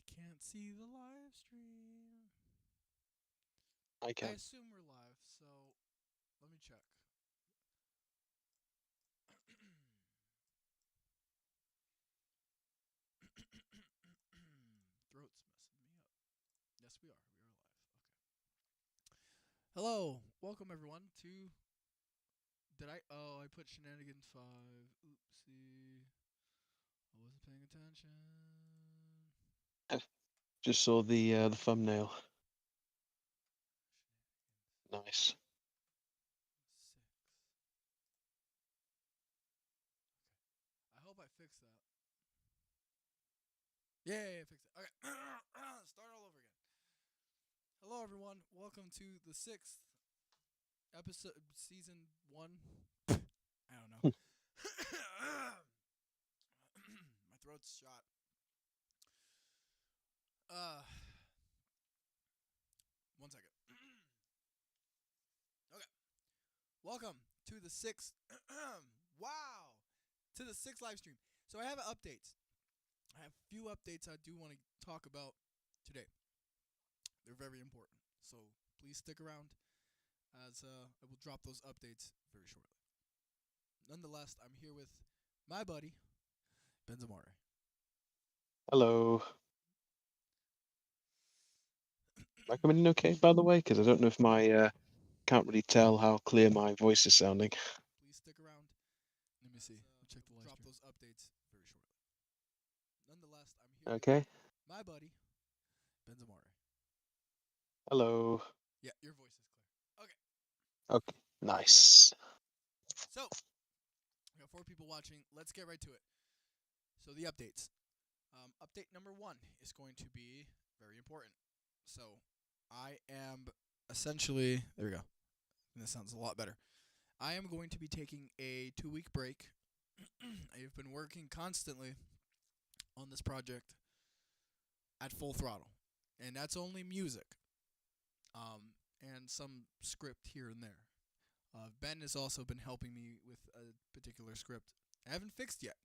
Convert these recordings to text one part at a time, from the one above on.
can't see the live stream. I I can. assume we're live, so let me check. Throat's messing me up. Yes, we are. We are live. Okay. Hello. Welcome, everyone, to. Did I. Oh, I put Shenanigans 5. Oopsie. I wasn't paying attention. Just saw the thumbnail. Nice. 6. I hope I fixed that. Yeah, I fixed it. Okay. Start all over again. Hello, everyone. Welcome to the 6th episode, season 1. I don't know. My throat's shot. Uh, 1 second. Okay. Welcome to the 6th. Wow. To the 6th live stream. So I have updates. I have a few updates I do want to talk about today. They're very important. So please stick around as I will drop those updates very shortly. Nonetheless, I'm here with my buddy, Benzamare. Hello. Am I coming in okay, by the way? Because I don't know if my can't really tell how clear my voice is sounding. Please stick around. Let me see. Check the live drop those updates very shortly. Nonetheless, I'm here with Okay. my buddy, Benzamare. Hello. Yeah, your voice is clear. Okay. Okay. Nice. So, we got 4 people watching. Let's get right to it. So, the updates. Update number 1 is going to be very important. So, I am essentially. There we go. And this sounds a lot better. I am going to be taking a 2-week break. I have been working constantly on this project at full throttle, and that's only music, and some script here and there. Ben has also been helping me with a particular script. I haven't fixed yet.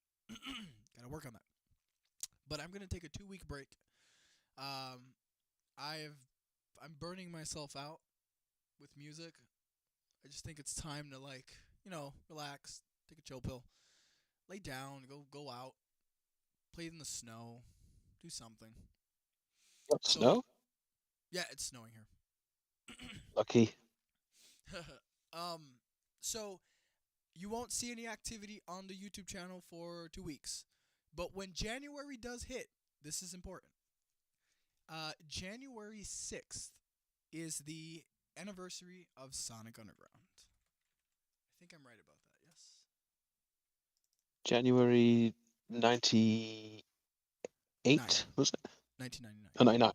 Gotta work on that. But I'm gonna take a 2-week break. Um, I'm burning myself out with music. I just think it's time to relax, take a chill pill, lay down, go out, play in the snow, do something. Got So snow? yeah, it's snowing here. Lucky. um, so you won't see any activity on the YouTube channel for 2 weeks. But when January does hit, this is important. January 6th is the anniversary of Sonic Underground. I think I'm right about that, yes? January 98, 9. was it? 1999. Oh, 99.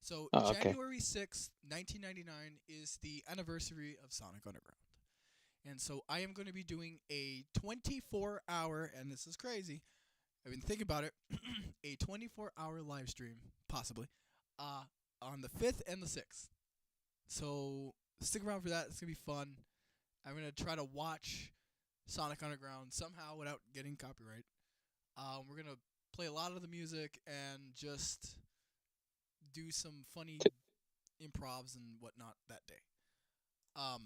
So Oh, okay. January 6th, 1999 is the anniversary of Sonic Underground. And so I am going to be doing a 24-hour, and this is crazy, I've been thinking about it, a 24-hour live stream, possibly, on the 5th and the 6th. So stick around for that. It's going to be fun. I'm going to try to watch Sonic Underground somehow without getting copyright. We're going to play a lot of the music and just do some funny improvs and whatnot that day.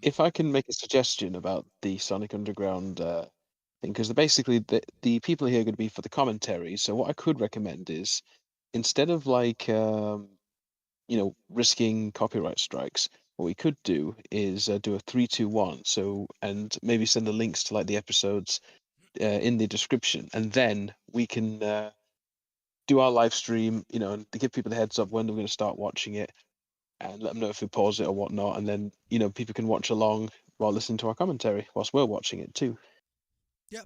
If I can make a suggestion about the Sonic Underground thing, because basically the people here are going to be for the commentary. So what I could recommend is instead of risking copyright strikes, what we could do is do a 3-2-1. So and maybe send the links to like the episodes in the description, and then we can do our live stream. And to give people the heads up when we're going to start watching it, and let them know if we pause it or whatnot, and then people can watch along while listening to our commentary whilst we're watching it too. Yeah,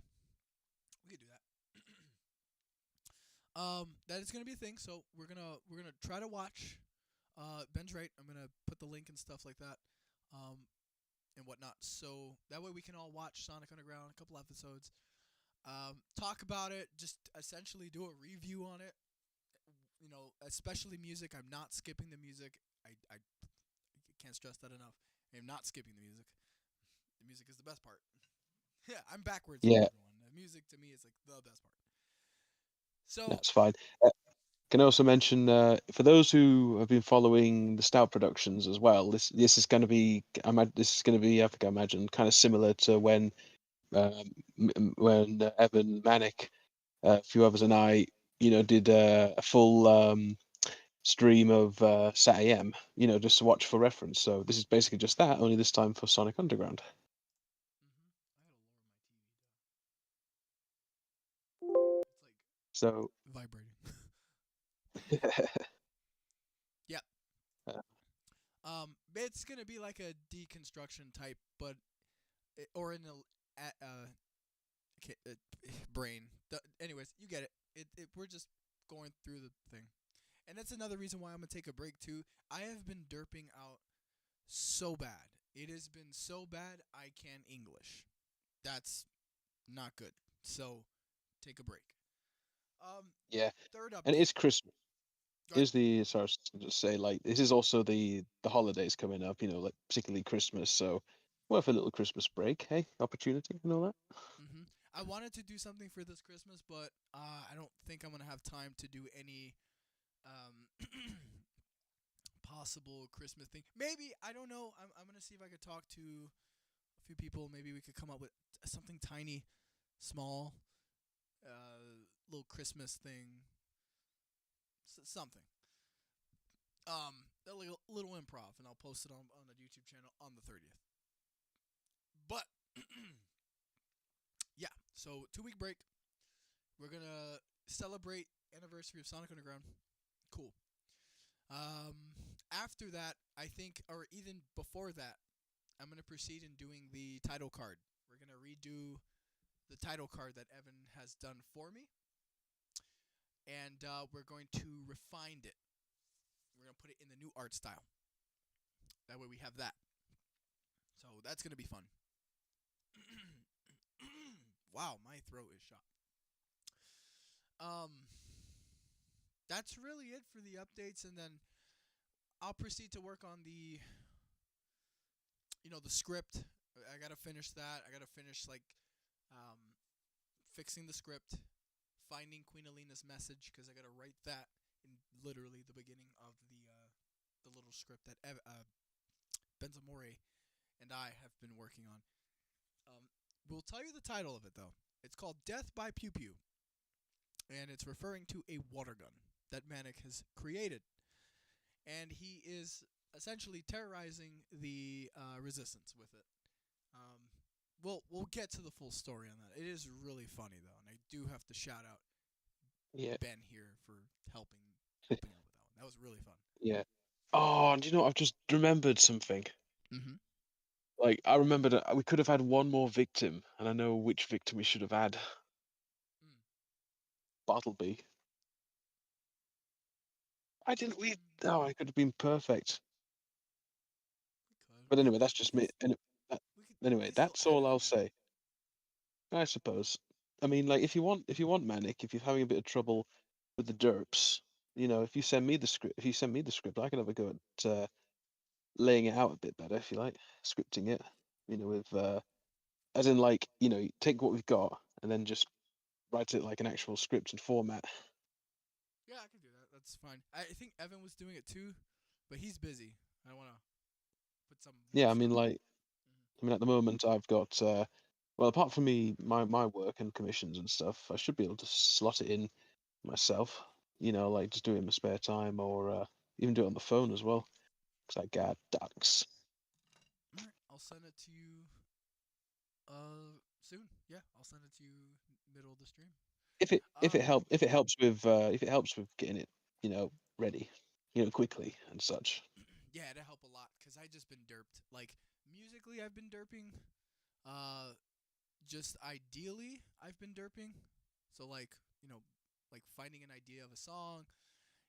we could do that. That is gonna be a thing. So we're gonna try to watch. Ben's right. I'm gonna put the link and stuff like that, um, and whatnot. So that way we can all watch Sonic Underground, a couple episodes, talk about it, just essentially do a review on it. Especially music. I'm not skipping the music. I can't stress that enough. I am not skipping the music. The music is the best part. Yeah, I'm backwards here, Yeah, everyone. The music to me is like the best part. So that's fine. Can also mention for those who have been following the Stout productions as well. This is going to be this is going to be, I think I imagine, kind of similar to when Evan Manic, a few others, and I, did a full stream of Sat AM, just to watch for reference. So this is basically just that, only this time for Sonic Underground. I gotta lower my TV down. It's like So vibrating. Yeah. It's gonna be like a deconstruction type, but or in brain. Anyways, you get it. We're just going through the thing, and that's another reason why I'm gonna take a break too. I have been derping out so bad. It has been so bad I can't English. That's not good. So take a break. yeah, Third and it update. is Christmas. Go ahead. Is the sorry, I was gonna just say, like, this is also the holidays coming up, like particularly Christmas, so worth a little Christmas break, hey, opportunity and all that. hmm I wanted to do something for this Christmas, but I don't think I'm gonna have time to do any um, possible Christmas thing. Maybe I don't know. I'm gonna see if I could talk to a few people. Maybe we could come up with something tiny, small, little Christmas thing, something. A little improv, and I'll post it on the YouTube channel on the 30th. But yeah, so 2 week break. We're gonna celebrate anniversary of Sonic Underground. Cool. After that, I think, or even before that, I'm gonna proceed in doing the title card. We're gonna redo the title card that Evan has done for me, and we're going to refine it. We're gonna put it in the new art style. That way, we have that. So that's gonna be fun. Wow, my throat is shot. Um, that's really it for the updates, and then I'll proceed to work on the script. I gotta finish that. I gotta finish um, fixing the script, finding Queen Alina's message because I gotta write that in literally the beginning of the little script that Benzamore and I have been working on. We'll tell you the title of it though. It's called Death by Pew Pew, and it's referring to a water gun that Manic has created, and he is essentially terrorizing the resistance with it. Um, we'll get to the full story on that. It is really funny though, and I do have to shout out Yeah, Ben here for helping out with that one. That was really fun. yeah. Oh, and you know what? I've just remembered something. Mm-hmm. Like, I remembered we could have had one more victim, and I know which victim we should have had. Mm. Bartleby. I didn't. Mm. Oh, it could have been perfect. We could. But We anyway, could. that's just me. And We could. We anyway, could still that's edit all him I'll in. say. I suppose. I mean, like, if you want Manic, if you're having a bit of trouble with the derps, if you send me the script, I can have a go at laying it out a bit better, if you like, scripting it. With as in, like, take what we've got and then just write it like an actual script and format. Yeah, I can do that. That's fine. I think Evan was doing it too, but he's busy. I don't want to put some Yeah, I work mean, on him. like, at the moment I've got well, apart from my work and commissions and stuff, I should be able to slot it in myself. Like just do it in my spare time or even do it on the phone as well. Because I got ducks. All right, I'll send it to you soon. Yeah, I'll send it to you middle of the stream. Um, If it helps with getting it, ready, quickly and such. yeah, it'll help a lot because I just been derped. Like musically, I've been derping. Uh, just ideally, I've been derping. So like finding an idea of a song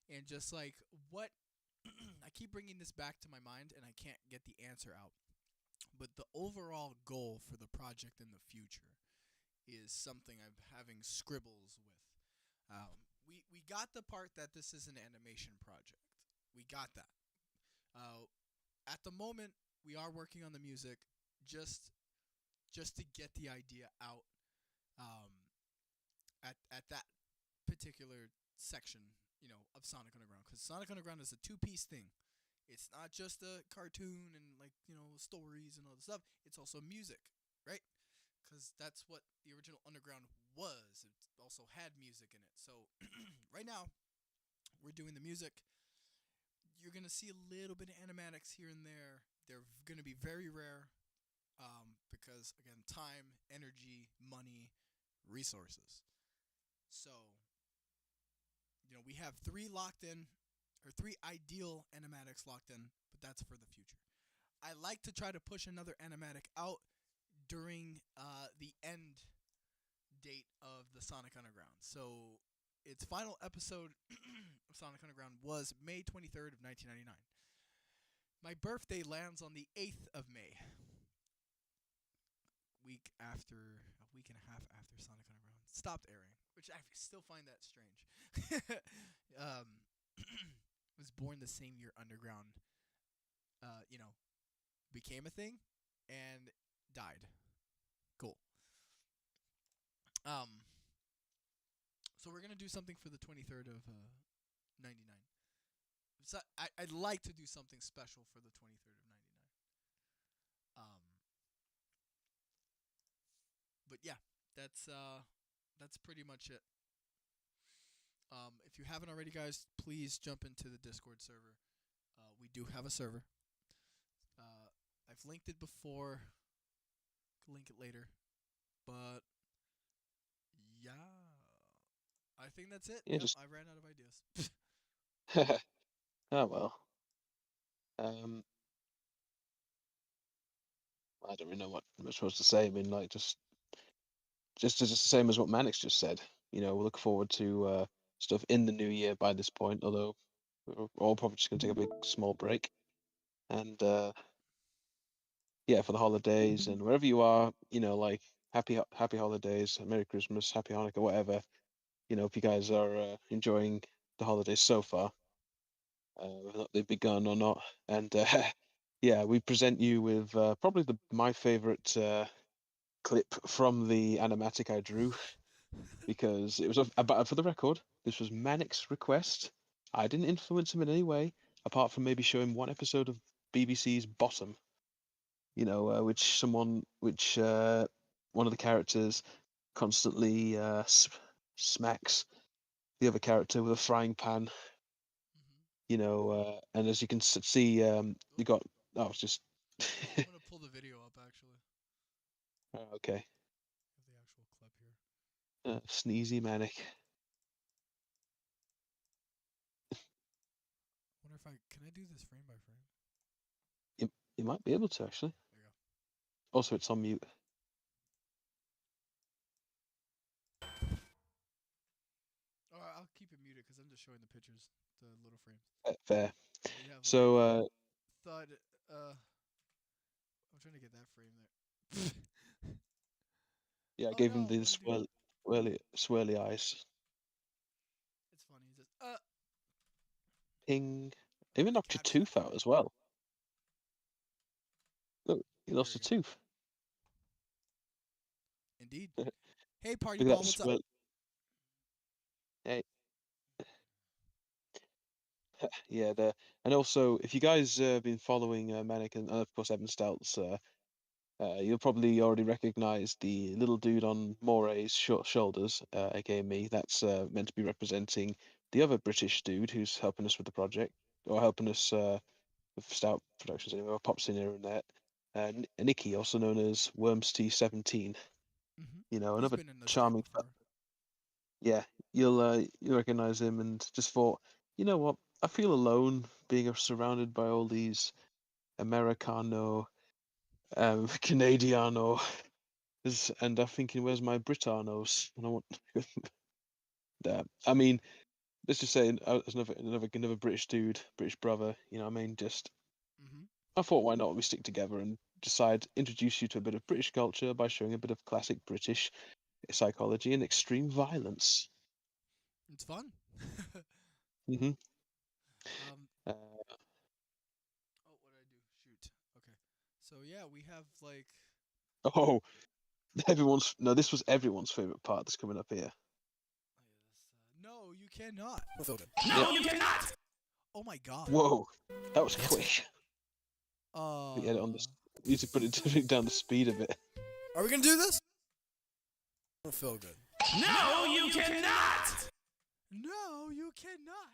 and just like what I keep bringing this back to my mind and I can't get the answer out. But the overall goal for the project in the future is something I'm having scribbles with. We got the part that this is an animation project. We got that. Uh, at the moment, we are working on the music, just just to get the idea out. Um, at that particular section, of Sonic Underground, because Sonic Underground is a two-piece thing. It's not just a cartoon and like stories and all this stuff. It's also music, right? Because that's what the original Underground was. It also had music in it. So right now we're doing the music. You're gonna see a little bit of animatics here and there. They're gonna be very rare, because again, time, energy, money, resources. So we have three locked in, or three ideal animatics locked in, but that's for the future. I like to try to push another animatic out during the end date of the Sonic Underground. So its final episode of Sonic Underground was May 23rd of 1999. My birthday lands on the 8th of May, a week and a half after Sonic Underground stopped airing, which I still find that strange. Was born the same year Underground, uh, you know, became a thing, and died. Cool. Um, so we're gonna do something for the 23rd of '99. So I'd like to do something special for the 23rd of '99. But yeah, that's pretty much it. If you haven't already, guys, please jump into the Discord server. We do have a server. I've linked it before. Could link it later, but yeah, I think that's it. Yeah, Yep, just I ran out of ideas. oh well. Um, I don't really know what I'm supposed to say. I mean, like just the same as what Mannix just said. We look forward to stuff in the new year by this point. Although we're all probably just gonna take a big small break, and yeah, for the holidays and wherever you are, like happy holidays, Merry Christmas, Happy Hanukkah, whatever. If you guys are enjoying the holidays so far, whether or not they've begun or not, and yeah, we present you with probably my favorite clip from the animatic I drew because it was about, for the record, this was Manic's request. I didn't influence him in any way, apart from maybe showing one episode of BBC's Bottom. Which one of the characters constantly smacks the other character with a frying pan. And as you can see, you got. Oh, it's just. I'm gonna pull the video up actually. Oh, okay. I have the actual clip here. Sneezy Manic. I wonder if can I do this frame by frame? You might be able to actually. There you Also, it's on mute. go. Alright, I'll keep it muted because I'm just showing the pictures, the little frames. Fair. So we have like So, thud. I'm trying to get that frame there. yeah, I Oh gave him no! the What I do? swirly eyes. It's funny. He says, Ping. I'm Even gonna knocked your capture tooth that. out as well. Look, he There lost we a go. tooth. Indeed. Look Hey, party at that ball, what's up? swirl. Hey, yeah, and also if you guys been following Manic and of course Evan Stout's, you'll probably already recognize the little dude on Moray's short shoulders, aka me. That's meant to be representing the other British dude who's helping us with the project, or helping us with Stout Productions anyway, or pops in here and there. Nicky, also known as Wormsty17. He's Another been in the stream charming. before. Yeah, you'll recognize him, and just thought, you know what? I feel alone being surrounded by all these Americano, Canadiano, and I'm thinking, where's my Britanos? And I want that. I mean, let's just say, as another British dude, British brother. I mean, just Mm-hmm. I thought, why not we stick together and decide introduce you to a bit of British culture by showing a bit of classic British psychology and extreme violence. It's fun. hmm um. Uh, Oh, what did I do? Shoot. Okay. So yeah, we have like. oh, this was everyone's favorite part that's coming up here. Oh, yeah, no, cannot. Feel good. Yep. No, you cannot. Oh my god. Whoa, that was Yes. quick. Uh, We had it on the. We need to put it down the speed a bit. are we gonna do this? Don't feel good. No, you cannot. No, you cannot.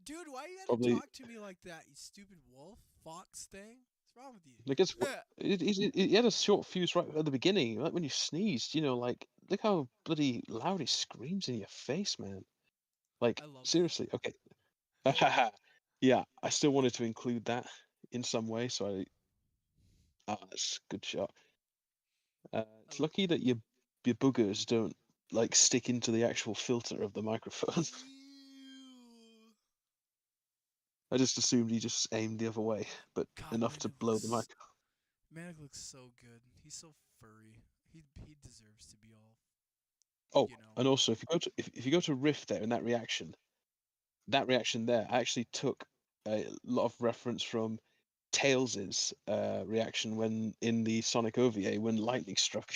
Dude, why you gotta Probably. talk to me like that, you stupid wolf fox thing? What's wrong with you? Like it's. Yeah. He had a short fuse right at the beginning, like when you sneezed. Like look how bloody loud he screams in your face, man. Like I love that. seriously. Okay. Yeah, I still wanted to include that in some way, so I. Ah, that's a good shot. I It's love. lucky that your boogers don't like stick into the actual filter of the microphone. Ew. I just assumed he just aimed the other way, but God, enough to blow the mic. Manic looks so good. He's so furry. He deserves to be all, Oh, you know. and also if you go to Rift there in that reaction there, I actually took a lot of reference from Tails's reaction when in the Sonic OVA when lightning struck.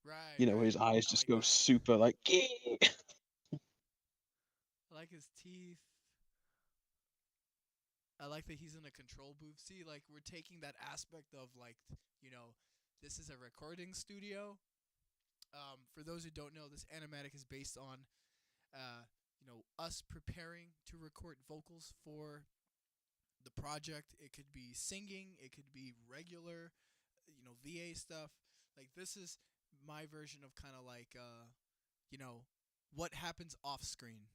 Right, Where right. his eyes I just like go that. super like. I like his teeth. I like that he's in a control booth. See, like we're taking that aspect of like, you know, this is a recording studio. For those who don't know, this animatic is based on, us preparing to record vocals for the project. It could be singing, it could be regular, VA stuff. Like this is my version of kind of like, you know, what happens off screen,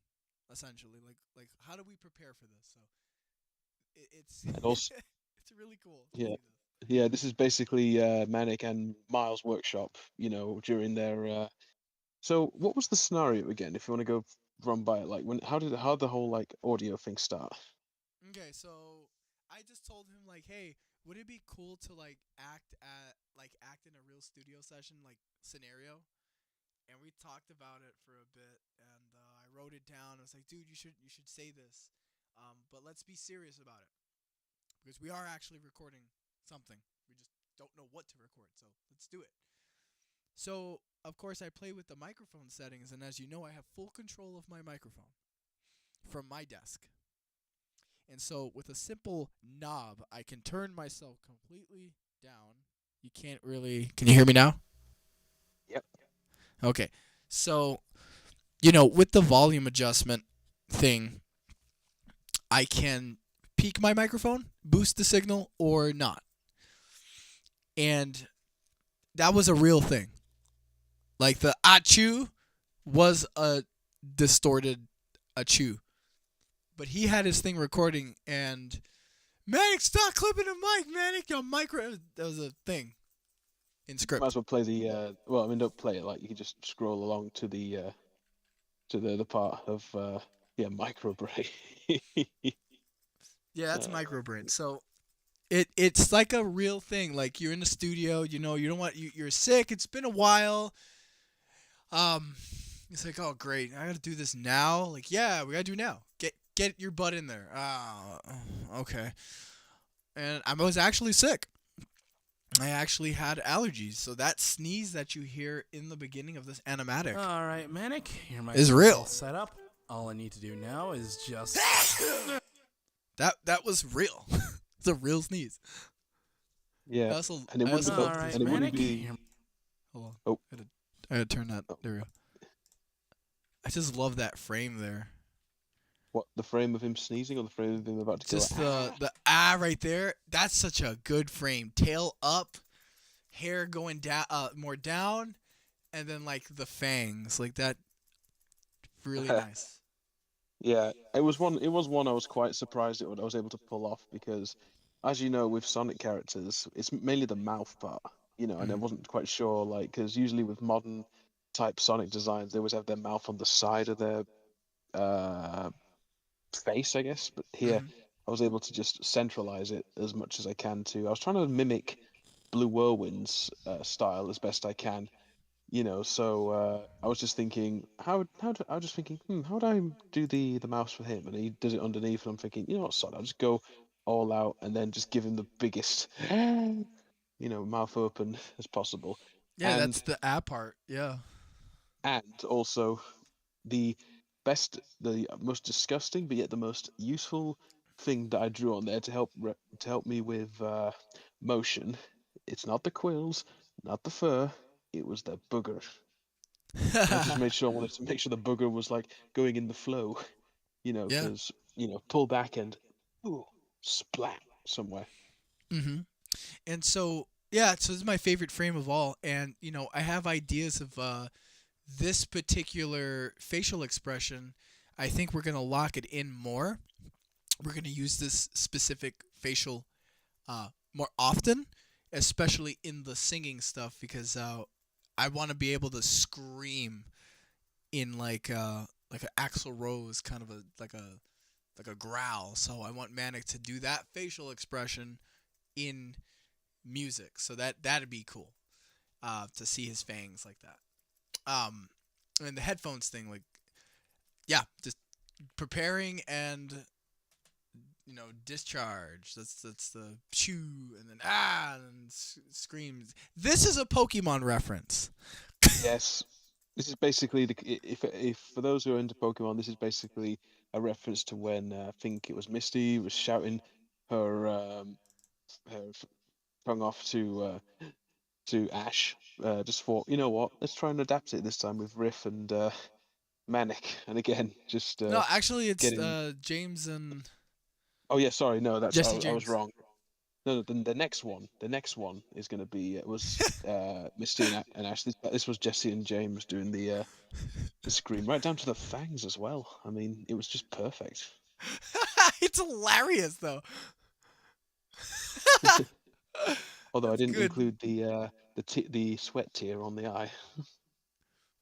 essentially. Like how do we prepare for this? So it's And also, it's really cool to yeah, see this. yeah, this is basically Manic and Miles' workshop. During their. So, what was the scenario again? If you want to go run by it, like how the whole like audio thing start? Okay, so I just told him like, hey, would it be cool to like act in a real studio session like scenario? And we talked about it for a bit, and I wrote it down. I was like, dude, you should say this, but let's be serious about it because we are actually recording something. We just don't know what to record, so let's do it. So of course I play with the microphone settings, and as you know, I have full control of my microphone from my desk. And so with a simple knob, I can turn myself completely down. You can't really. Can you hear me now? Yep. Okay. So, with the volume adjustment thing, I can peak my microphone, boost the signal, or not. And that was a real thing. Like the achoo was a distorted achoo. But he had his thing recording, and Manic, stop clipping the mic, Manic. Your micro. That was a thing in Might script. as well play the. Well, I mean, don't play it. Like you can just scroll along to the part of yeah, micro break. Yeah, that's uh, microbrain. So it's like a real thing. Like you're in the studio, you don't want you're sick. It's been a while. Um, it's like, oh great, I gotta do this now. Like yeah, we gotta do it now. Get your butt in there. Okay. And I was actually sick. I actually had allergies, so that sneeze that you hear in the beginning of this animatic All right, Manic. Your is microphone's real. all set up. All I need to do now is just. That was real. It's a real sneeze. yeah, I also and it I wouldn't also be, All love right, this. and it wouldn't Manic. be. Hold on. Oh, I had to turn that. oh, There we go. I just love that frame there. what the frame of him sneezing or the frame of him about to go? Just the right there. That's such a good frame. Tail up, hair going down, more down, and then like the fangs, like that. Really nice. Yeah, it was one. It was one I was quite surprised at what I was able to pull off because, as you know, with Sonic characters, it's mainly the mouth part. And I Mm. wasn't quite sure, like, because usually with modern type Sonic designs, they always have their mouth on the side of their uh face, I guess. But here, Mm-hmm. I was able to just centralize it as much as I can to. I was trying to mimic Blue Whirlwind's style as best I can. So I was just thinking, I was just thinking, how would I do the mouse for him? And he does it underneath, and I'm thinking, you know what, son, I'll just go all out and then just give him the biggest, mouth open as possible. Yeah, And that's the app part. Yeah. also the the most disgusting, but yet the most useful thing that I drew on there to help me with motion. It's not the quills, not the fur. It was the booger. And I just made sure I wanted to make sure the booger was like going in the flow, Yeah. because pull back and ooh, splat somewhere. Mm-hmm. And so yeah, so this is my favorite frame of all, and I have ideas of this particular facial expression. I think we're gonna lock it in more. We're gonna use this specific facial more often, especially in the singing stuff, because I want to be able to scream in like an Axl Rose kind of a growl. So I want Manic to do that facial expression in music. So that'd be cool to see his fangs like that. And the headphones thing, like yeah, just preparing and discharge. That's the chew and then and screams. This is a Pokemon reference. Yes, this is basically if for those who are into Pokemon, this is basically a reference to when I think it was Misty was shouting her tongue off to Ash. Just thought, you know what? Let's try and adapt it this time with Riff and Manic, and again, just No, actually, it's getting. James and Oh yeah, sorry, no, that's Jesse I was James. wrong. No, the next one is going to be it was Misty and Ash. This was Jesse and James doing the scream right down to the fangs as well. I mean, it was just perfect. It's hilarious though. Although I That's didn't good. include the sweat tear on the eye.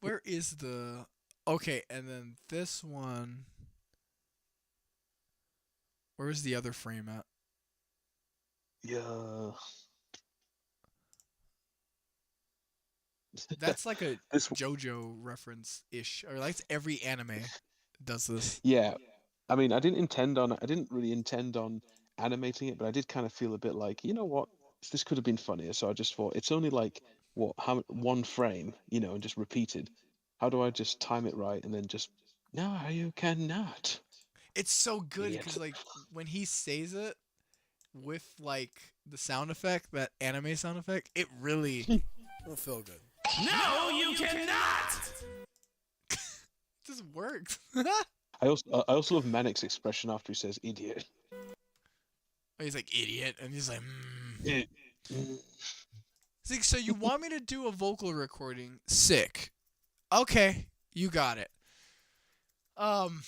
Where is the okay? And then this one. Where's the other frame at? Yeah. That's like a This JoJo reference ish, or like every anime does this. Yeah, I mean, I didn't really intend on animating it, but I did kind of feel a bit like, you know what, this could have been funnier. So I just thought it's only like how one frame, and just repeated. How do I just time it right and then just no, you cannot, It's so good idiot. because like when he says it with like the sound effect, that anime sound effect, it really will feel good. No, you cannot! It just works. I also love Manic's expression after he says idiot. He's like idiot, and he's like, Eh, mm. It's like, so you want me to do a vocal recording? Sick. Okay, you got it. Um,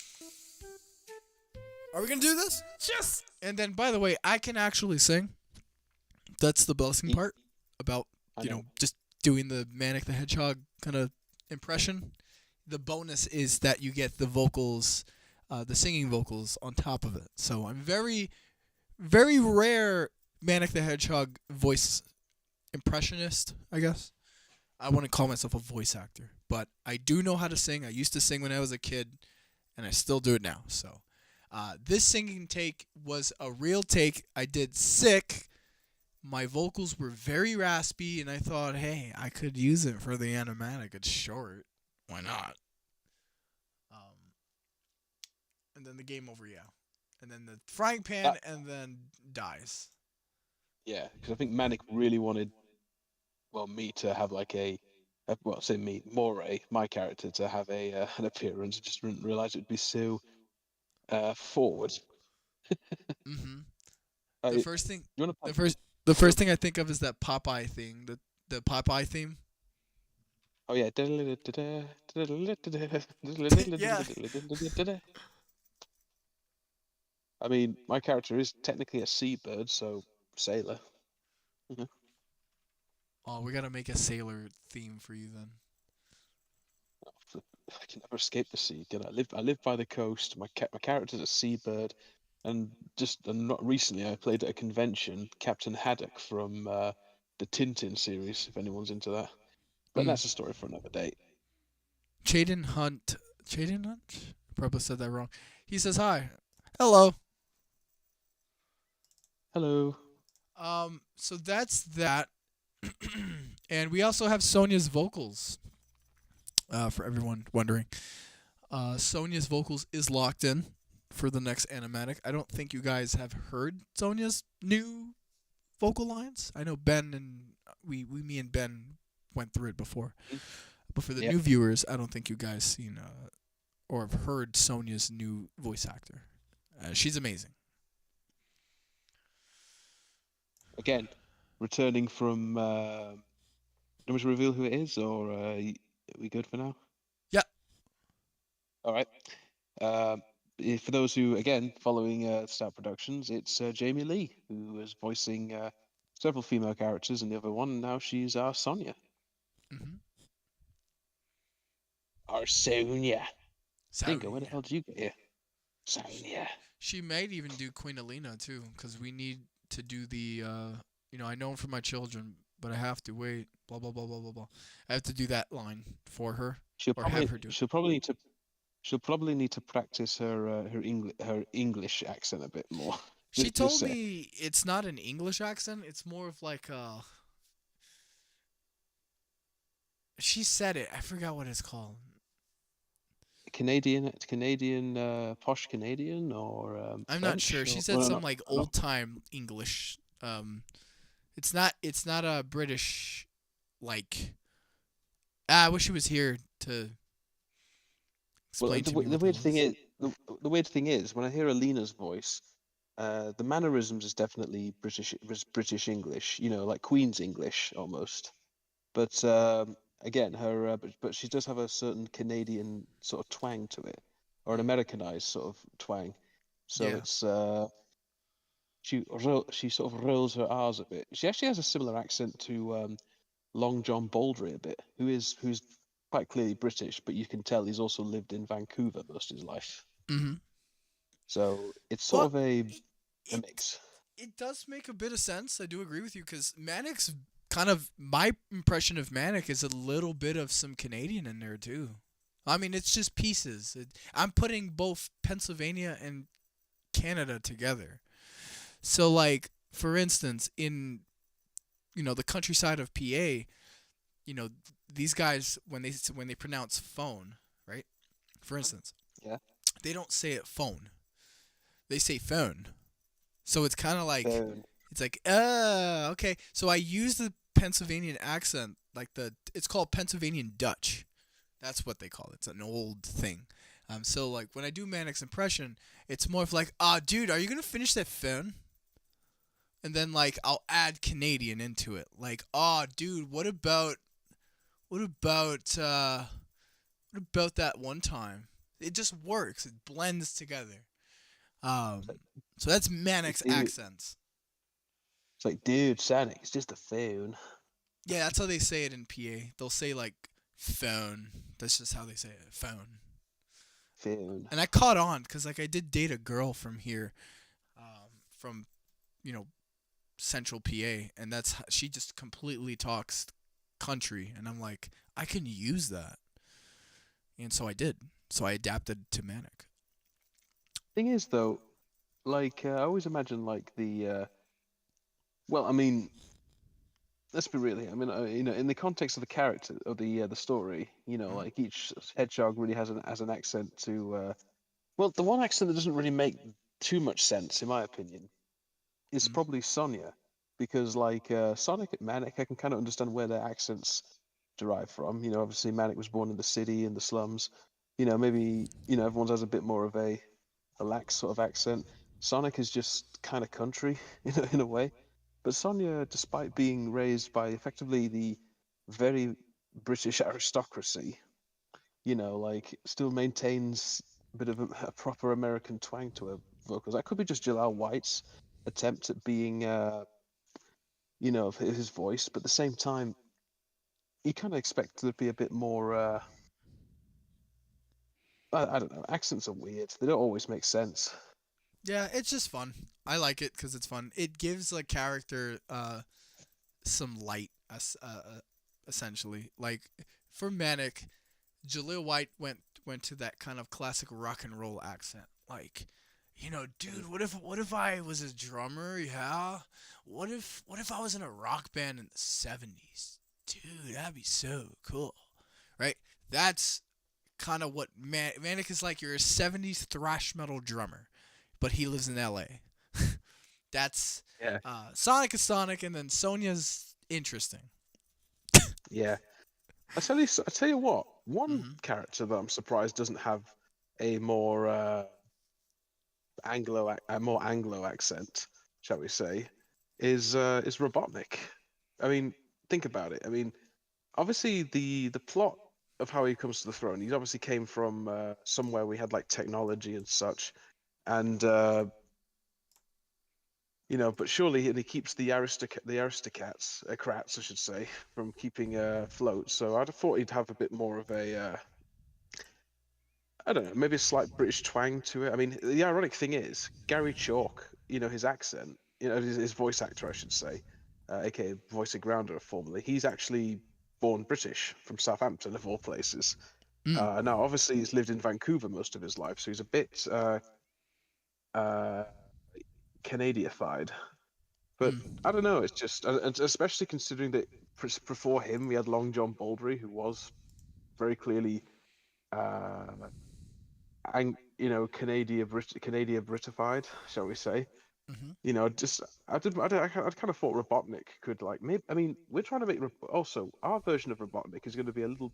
are we gonna do this? Just And then, by the way, I can actually sing. That's the blessing Y- part about I know. just doing the Manic the Hedgehog kind of impression. The bonus is that you get the vocals, the singing vocals on top of it. So I'm very, very rare Manic the Hedgehog voice impressionist, I guess. I wouldn't call myself a voice actor, but I do know how to sing. I used to sing when I was a kid, and I still do it now. So this singing take was a real take. I did sick. My vocals were very raspy, and I thought, hey, I could use it for the animatic. It's short. Why not? And then the game over, yeah. And then the frying pan, That and then dies. Yeah, because I think Manic really wanted me to have like well, say me, Moray, my character, to have an appearance. I just didn't realize it would be so forward. Mm-hmm. The You first thing, want to play? the first, the Go. first thing I think of is that Popeye thing, the Popeye theme. Oh yeah. Yeah. I mean, my character is technically a seabird, so sailor. Mhm. Oh, we gotta make a sailor theme for you then. I can never escape the sea. Can I live? I live by the coast. My character's a seabird, and not recently I played at a convention Captain Haddock from the Tintin series. If anyone's into that, but Mm. that's a story for another day. Chaden Hunt. Chaden Hunt? Probably said that wrong. He says hi. Hello. Hello. So that's that. And we also have Sonia's vocals. For everyone wondering. Sonya's vocals is locked in for the next animatic. I don't think you guys have heard Sonya's new vocal lines. I know Ben and me and Ben went through it before, Mm. but for the Yep. new viewers, I don't think you guys seen or have heard Sonya's new voice actor. She's amazing. Again, returning from. Do you want me to reveal who it is, or are we good for now? Yeah. All right. Um, for those who, again, following Stout Productions, it's Jamie Lee, who was voicing several female characters in the other one, and now she's our Sonya. Mm-hmm. Our Sonya. Dingo, where the Sonya. hell did you get here? Sonya. She might even do Queen Alina too, because we need to do the. I know for my children, but I have to wait. Blah blah blah blah blah blah. I have to do that line for her, She'll or probably have her do it. she'll probably need to she'll probably need to practice her English accent a bit more. She Just told say me it's not an English accent. It's more of like She said it. I forgot what it's called. Canadian, posh Canadian or I'm not French sure. She or said well, some no, like no, old time English. It's not. It's not a British. Like, I wish she was here to well, explain to me the what that weird thing was. is the weird thing is when I hear Alina's voice, the mannerisms is definitely British English, like Queen's English almost. But again, but she does have a certain Canadian sort of twang to it, or an Mm. Americanized sort of twang. So Yeah. it's she sort of rolls her R's a bit. She actually has a similar accent to Long John Baldry a bit, who's quite clearly British, but you can tell he's also lived in Vancouver most of his life. Mm-hmm. So it's sort Well, of a it mix. it does make a bit of sense. I do agree with you because Manic's kind of my impression of Manic is a little bit of some Canadian in there too. I mean, it's just pieces. I'm putting both Pennsylvania and Canada together. So, like, for instance, in the countryside of PA, you know these guys when they pronounce phone, right? For instance, Yeah. they don't say it phone. They say phone. So it's kind of like So it's like okay. So I use the Pennsylvanian accent, like it's called Pennsylvanian Dutch. That's what they call it. It's an old thing. So like when I do Manic's impression, it's more of like, dude, are you gonna finish that phone? And then like I'll add Canadian into it. Like, dude, what about that one time? It just works. It blends together. So that's Manic's dude, accents. it's like, dude, Sonic, it's just a phone. Yeah, that's how they say it in PA. They'll say like phone. That's just how they say it, phone. Phone. And I caught on because like I did date a girl from here, from you know Central PA, and she just completely talks country, and I'm like I can use that, and so I did. So I adapted to Manic. Thing is, though, like I always imagine like well, I mean, let's be real here. I mean, in the context of the character of the story, Mhm. like each hedgehog really has an accent to. Well, the one accent that doesn't really make too much sense, in my opinion, is Mhm. probably Sonya, because like Sonic and Manic, I can kind of understand where their accents derive from. Obviously Manic was born in the city in the slums. Maybe everyone's has a bit more of a relaxed sort of accent. Sonic is just kind of country in a way. But Sonya, despite being raised by effectively the very British aristocracy, like still maintains a bit of a proper American twang to her vocals. That could be just Jalal White's attempt at being, of his voice, but at the same time, you kind of expect there to be a bit more. I don't know. Accents are weird. They don't always make sense. Yeah, it's just fun. I like it because it's fun. It gives a character some light, essentially. Like for Manic, Jaleel White went to that kind of classic rock and roll accent. Like, dude, what if I was a drummer? Yeah. What if I was in a rock band in the '70s? Dude, that'd be so cool. Right? That's kind of what Manic is like. You're a '70s thrash metal drummer, but he lives in L.A. That's Yeah, Sonic is Sonic, and then Sonya's interesting. yeah. I tell you what. One Hmm. character that I'm surprised doesn't have a more a more Anglo accent, shall we say, is Robotnik. I mean, think about it. I mean, obviously the plot of how he comes to the throne, he obviously came from somewhere we had like technology and such, and but surely and he keeps the aristocrats, crats, I should say, from keeping afloat. So I'd have thought he'd have a bit more of a I don't know, maybe a slight British twang to it. I mean, the ironic thing is, Gary Chalk, his accent, his voice actor, I should say, aka voice of Grounder formerly, he's actually born British from Southampton, of all places. Mm. Now, obviously, he's lived in Vancouver most of his life, so he's a bit uh, Canadified. But Mm. I don't know, it's just, and especially considering that before him, we had Long John Baldry, who was very clearly uh, and Canadian Britified, shall we say? Hmm. Just I kind of thought Robotnik could like maybe. I mean, we're trying to make also our version of Robotnik is going to be a little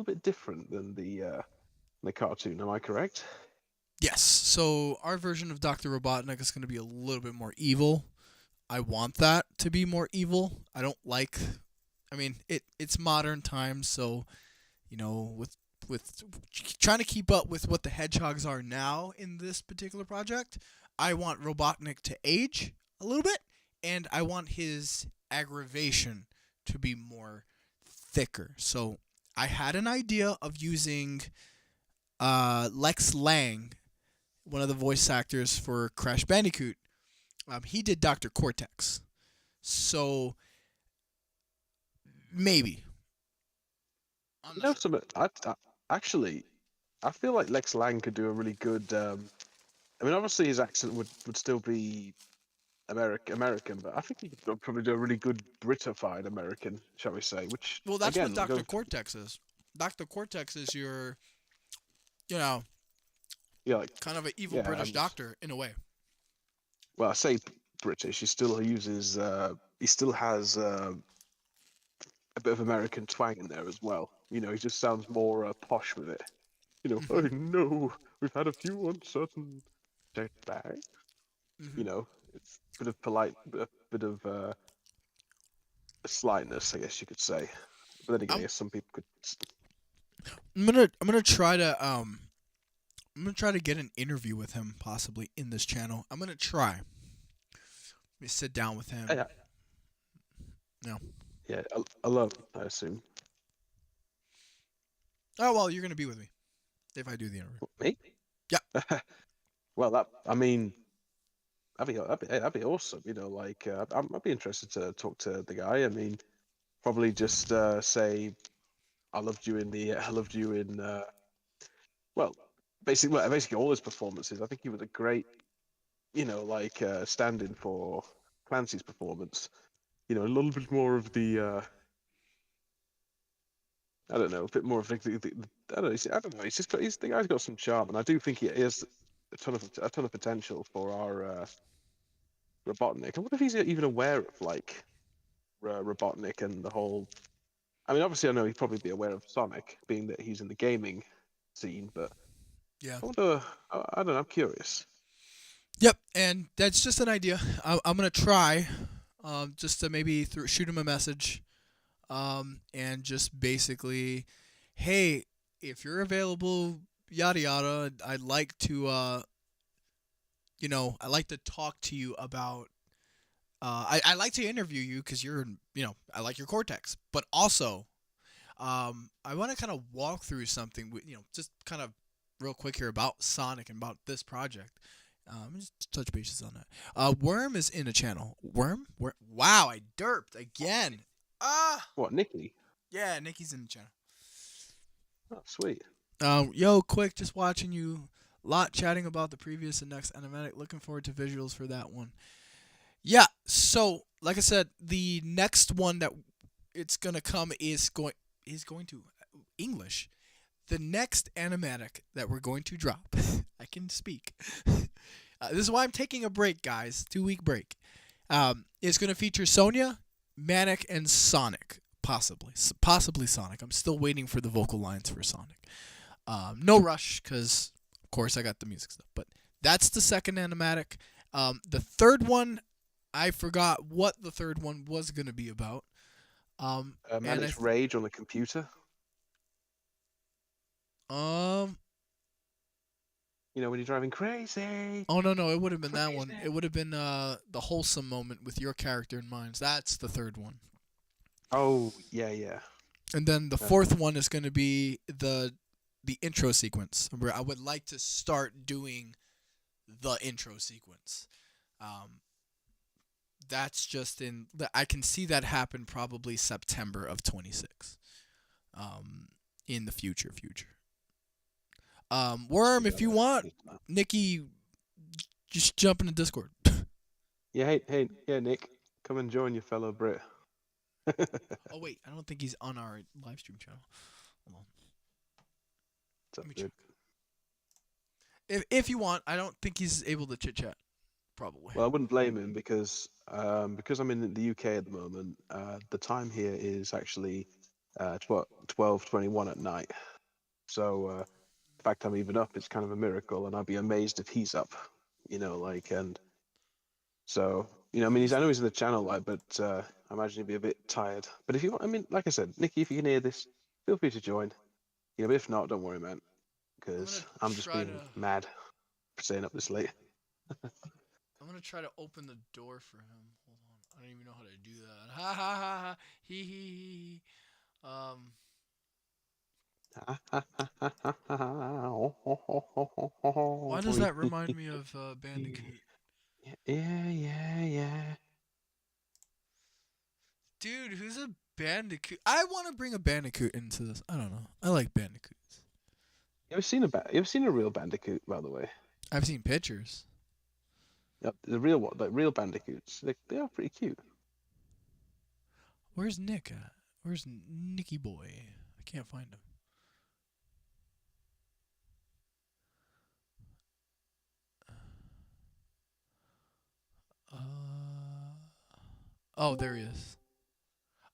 bit different than the cartoon. Am I correct? Yes. So our version of Dr. Robotnik is going to be a little bit more evil. I want that to be more evil. I don't like. I mean, it's modern times, so with trying to keep up with what the hedgehogs are now in this particular project, I want Robotnik to age a little bit, and I want his aggravation to be more thicker. So I had an idea of using Lex Lang, one of the voice actors for Crash Bandicoot. He did Dr. Cortex. So maybe. I'm You not know, sure. some actually, I feel like Lex Lang could do a really good. I mean, obviously his accent would still be American, but I think he could probably do a really good Britified American, shall we say? Which Well, that's what again, Dr. goes Cortex is. Dr. Cortex is your, you know, yeah, like kind of an evil yeah, British doctor in a way. well, I say British. He still has a bit of American twang in there as well. He just sounds more posh with it. Oh Hmm. no, we've had a few uncertain days. Hmm. It's a bit of polite, bit of slightness, I guess you could say. But then again, I I'm guess some people could. I'm gonna try to get an interview with him possibly in this channel. I'm gonna try. Let me sit down with him. Yeah, No. yeah, alone, I assume. Oh well, you're gonna be with me if I do the interview. Me? Yeah. Well, that I mean, that'd be awesome. Like I'd be interested to talk to the guy. I mean, probably just say I loved you in well, basically all his performances. I think he was a great, like stand-in for Clancy's performance. A little bit more of the I don't know, a bit more of I don't know. I don't know. The guy's got some charm, and I do think he has a ton of potential for our Robotnik. I wonder if he's even aware of like Robotnik and the whole. I mean, obviously, I know he'd probably be aware of Sonic, being that he's in the gaming scene. But Yeah. I wonder. I don't know. I'm curious. Yep. And that's just an idea. I'm gonna try, just to maybe shoot him a message, and just basically, hey, if you're available, yada yada, I'd like to talk to you about. I like to interview you because I like your Cortex, but also, I want to kind of walk through something with, just kind of real quick here about Sonic and about this project. Just touch bases on that. Worm is in a channel. Worm? Wow, I derped again. Ah, What, Nikki? yeah, Nikki's in the channel. Oh, sweet. Yo, quick, just watching you. Lot chatting about the previous and next animatic. Looking forward to visuals for that one. Yeah, so like I said, the next one that it's gonna come is going to English. the next animatic that we're going to drop, I can speak. This is why I'm taking a break, guys. 2-week break. Is going to feature Sonya, Manic, and Sonic. Possibly Sonic. I'm still waiting for the vocal lines for Sonic. No rush, because, of course, I got the music stuff. But that's the second animatic. The third one, I forgot what the third one was going to be about. Manic's rage on the computer. You know, when you're driving crazy. Oh no, it would have been that one. It would have been the wholesome moment with your character in mind. That's the third one. Oh yeah. And then the fourth one is going to be the intro sequence, where I would like to start doing the intro sequence. That's just I can see that happen probably September of 26. In the future. Worm, if you want, Nikki, just jump in the Discord. Yeah, hey, Nick, come and join your fellow Brit. Oh wait, I don't think he's on our live stream channel. Hold on. Let me check. If you want, I don't think he's able to chit chat. Probably. Well, I wouldn't blame him because I'm in the UK at the moment. The time here is actually 12:21 at night. So the fact I'm even up is kind of a miracle, and I'd be amazed if he's up. You know, like, and so I mean, I know he's in the channel, like, but I imagine he'd be a bit tired. But if you want, I mean, like I said, Nikki, if you can hear this, feel free to join. But if not, don't worry, man, because I'm just being mad for staying up this late. I'm gonna try to open the door for him. Hold on. I don't even know how to do that. Ha ha ha ha. He. Why does that remind me of Bandicoot? Yeah. Dude, who's a Bandicoot? I want to bring a Bandicoot into this. I don't know. I like Bandicoots. You ever seen a real Bandicoot, by the way? I've seen pictures. Yep, the real one, like real Bandicoots. They are pretty cute. Where's Nick at? Where's Nicky boy? I can't find him. Oh, there he is.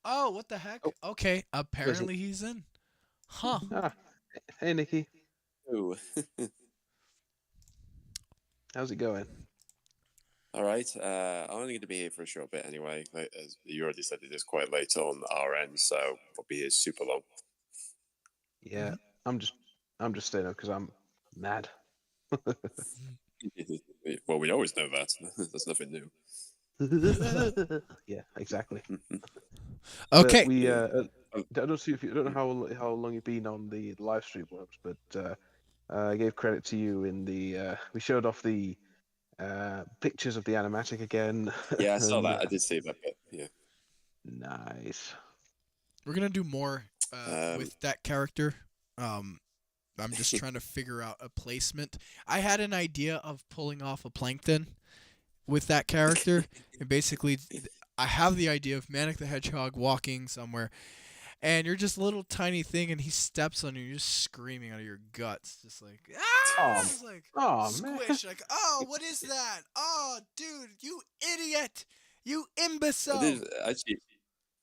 Oh, what the heck? Oh. Okay, apparently he's in. Huh. Hey, Nikki. Oh. How's it going? All right. I'm only going to be here for a short bit anyway. As you already said, it is quite late on our end, so I'll be here super long. Yeah, I'm just staying up because I'm mad. Well, we always know that. There's nothing new. Yeah, exactly. Okay. We I don't know how long you've been on the live stream, Worms, but I gave credit to you in the we showed off the pictures of the animatic again. Yeah, I saw that. I did see that bit. Yeah. Nice. We're gonna do more with that character. I'm just trying to figure out a placement. I had an idea of pulling off a Plankton with that character, and basically, I have the idea of Manic the Hedgehog walking somewhere, and you're just a little tiny thing, and he steps on you, you're just screaming out of your guts, just like just like squish, like, oh, what is that? Oh, dude, you idiot, you imbecile.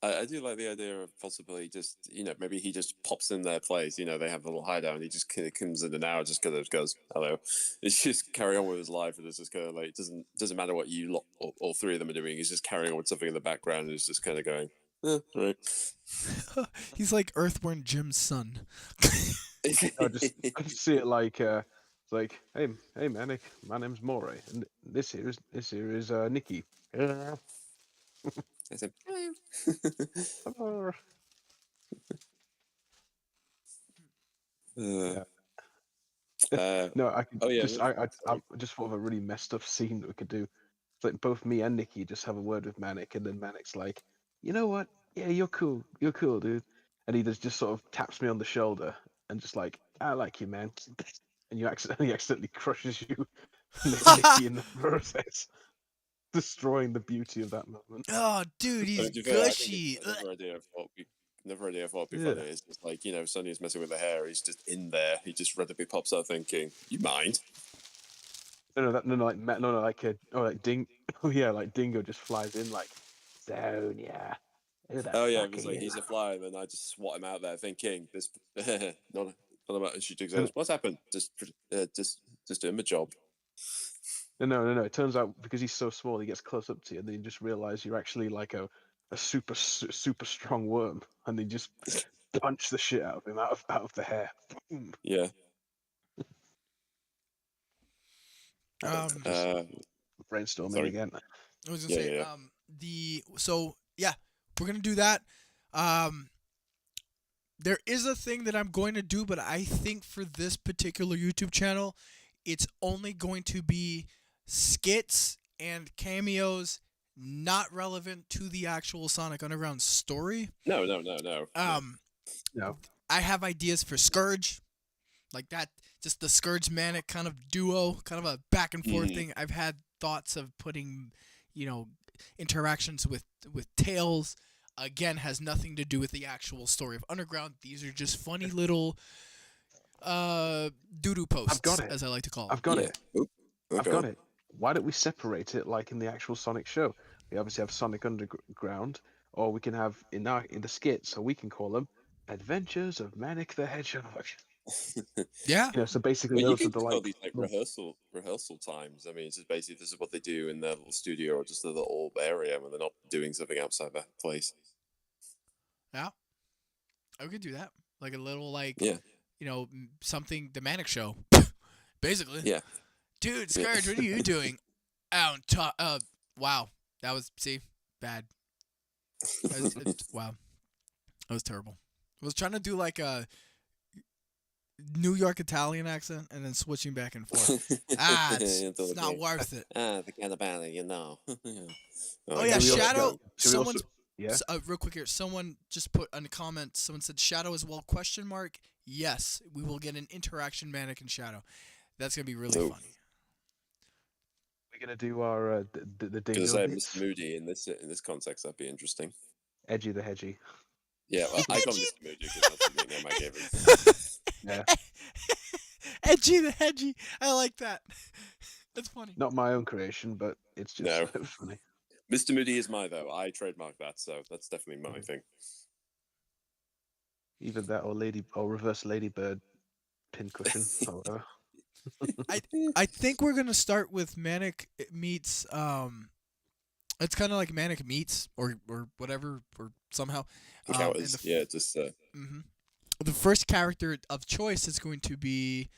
I do like the idea of possibly just, maybe he just pops in their place. They have a little hideout and he just kind of comes in an hour just kind of goes, hello. It's just carry on with his life, and it's just kind of like, doesn't matter what you lot, all three of them are doing. He's just carrying on with something in the background and he's just kind of going, right. He's like Earthworm Jim's son. I just see it like it's like, hey Manic, my name's Maury, and this here is Nikki. I said, Yeah. no, I could I just thought of a really messed up scene that we could do. It's like both me and Nikki just have a word with Manic, and then Manic's like, you know what? Yeah, you're cool, dude. And he just sort of taps me on the shoulder and just like, I like you, man. And he accidentally crushes you, Nikki, in the process, destroying the beauty of that moment. Oh, dude, he's gushy. Another idea of what we Never really thought it'd be Yeah. funny. It's just like, Sonny's messing with the hair. He's just in there. He just randomly pops out thinking, "You mind?" Like Ding. Oh yeah, like Dingo just flies in like, Sonia, who the Oh yeah, fuck it was are like you? he's a fly, and then I just swat him out there, thinking this. not about she And- goes, "What's happened?" Just doing my job. No. It turns out because he's so small, he gets close up to you, and then you just realize you're actually like a super strong worm, and they just punch the shit out of him out of the hair. Boom. Yeah. Um, Brainstorming Sorry. again. I was gonna say, yeah. we're gonna do that. There is a thing that I'm going to do, but I think for this particular YouTube channel, it's only going to be skits and cameos not relevant to the actual Sonic Underground story. No. No. I have ideas for Scourge, like that, just the Scourge Manic kind of duo, kind of a back and forth thing. I've had thoughts of putting, interactions with Tails. Again, has nothing to do with the actual story of Underground. These are just funny little doo-doo posts, I've got it. as I like to call I've them. got it. Oop. I've Okay. got it. Why don't we separate it like in the actual Sonic show? We obviously have Sonic Underground, or we can have in the skits, so we can call them Adventures of Manic the Hedgehog. Yeah. So basically Well, you those are can the call these like the- rehearsal times. I mean, it's just basically this is what they do in their little studio or just a little area when they're not doing something outside that place. Yeah. I could do that. Like a little, Yeah. something, the Manic Show. Basically. Yeah. Dude, Yeah. Scourge, what are you doing? Wow. That was, bad. Wow. That was terrible. I was trying to do like a New York Italian accent and then switching back and forth. It's not worth it. Forget about it, Oh yeah, Should we also- Shadow. should we Someone, also- yeah. real quick here. Someone just put in a comment. Someone said Shadow as well? ? Yes, we will get an interaction Manic and Shadow. That's gonna be really Nope. funny. We're gonna do our the Because Dingo I bits. Mr. Moody in this context, that'd be interesting. Edgy the Hedgy. Yeah, well, I got Mr. Moody because that's the nickname I gave him. Yeah. Edgy the Hedgy. I like that. That's funny. Not my own creation, but it's just No. funny. Mr. Moody is mine though. I trademarked that, so that's definitely my thing. Either that or reverse ladybird pincushion or whatever. I think we're gonna start with Manic meets. It's kind of like Manic meets or whatever or somehow. Encounters, yeah, just Mm-hmm. The first character of choice is going to be.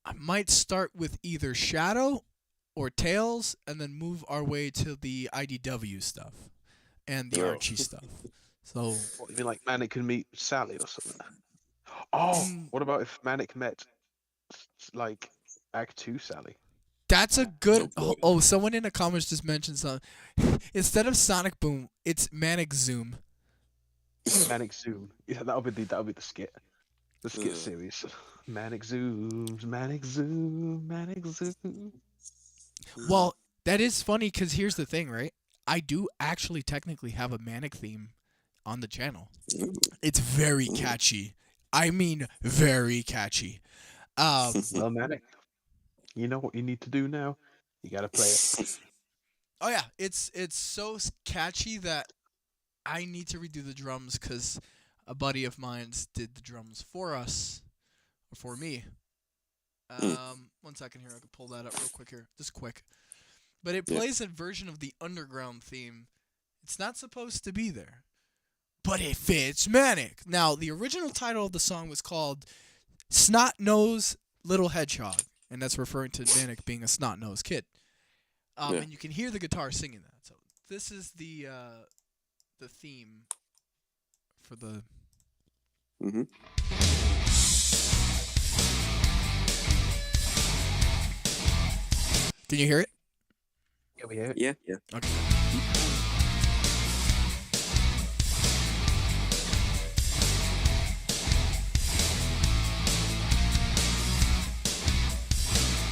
I might start with either Shadow or Tails, and then move our way to the IDW stuff and the Oh. Archie stuff. So What, you mean like Manic can meet Sally or something? Oh, what about if Manic met like Act 2 Sally? that's a good. Oh, boy. Oh, someone in the comments just mentioned something. Instead of Sonic Boom, it's Manic Zoom. Manic Zoom. Yeah, that'll be the skit. The skit Ugh. series. Manic Zooms, Manic Zoom, Manic Zoom. Well, that is funny because here's the thing, right? I do actually technically have a Manic theme on the channel. Ooh. It's very catchy. I mean, very catchy. Well, Manic, you know what you need to do now? You gotta play it. Oh yeah, it's so catchy that I need to redo the drums because a buddy of mine did the drums for us, or for me. 1 second here, I can pull that up real quick here, just quick. But it plays a version of the Underground theme. It's not supposed to be there, but it fits Manic. Now, the original title of the song was called Snot Nose Little Hedgehog, and that's referring to Manic being a snot-nosed kid. And you can hear the guitar singing that. So this is the theme for the. Mm-hmm. Can you hear it? Yeah, we hear it. Yeah. Okay.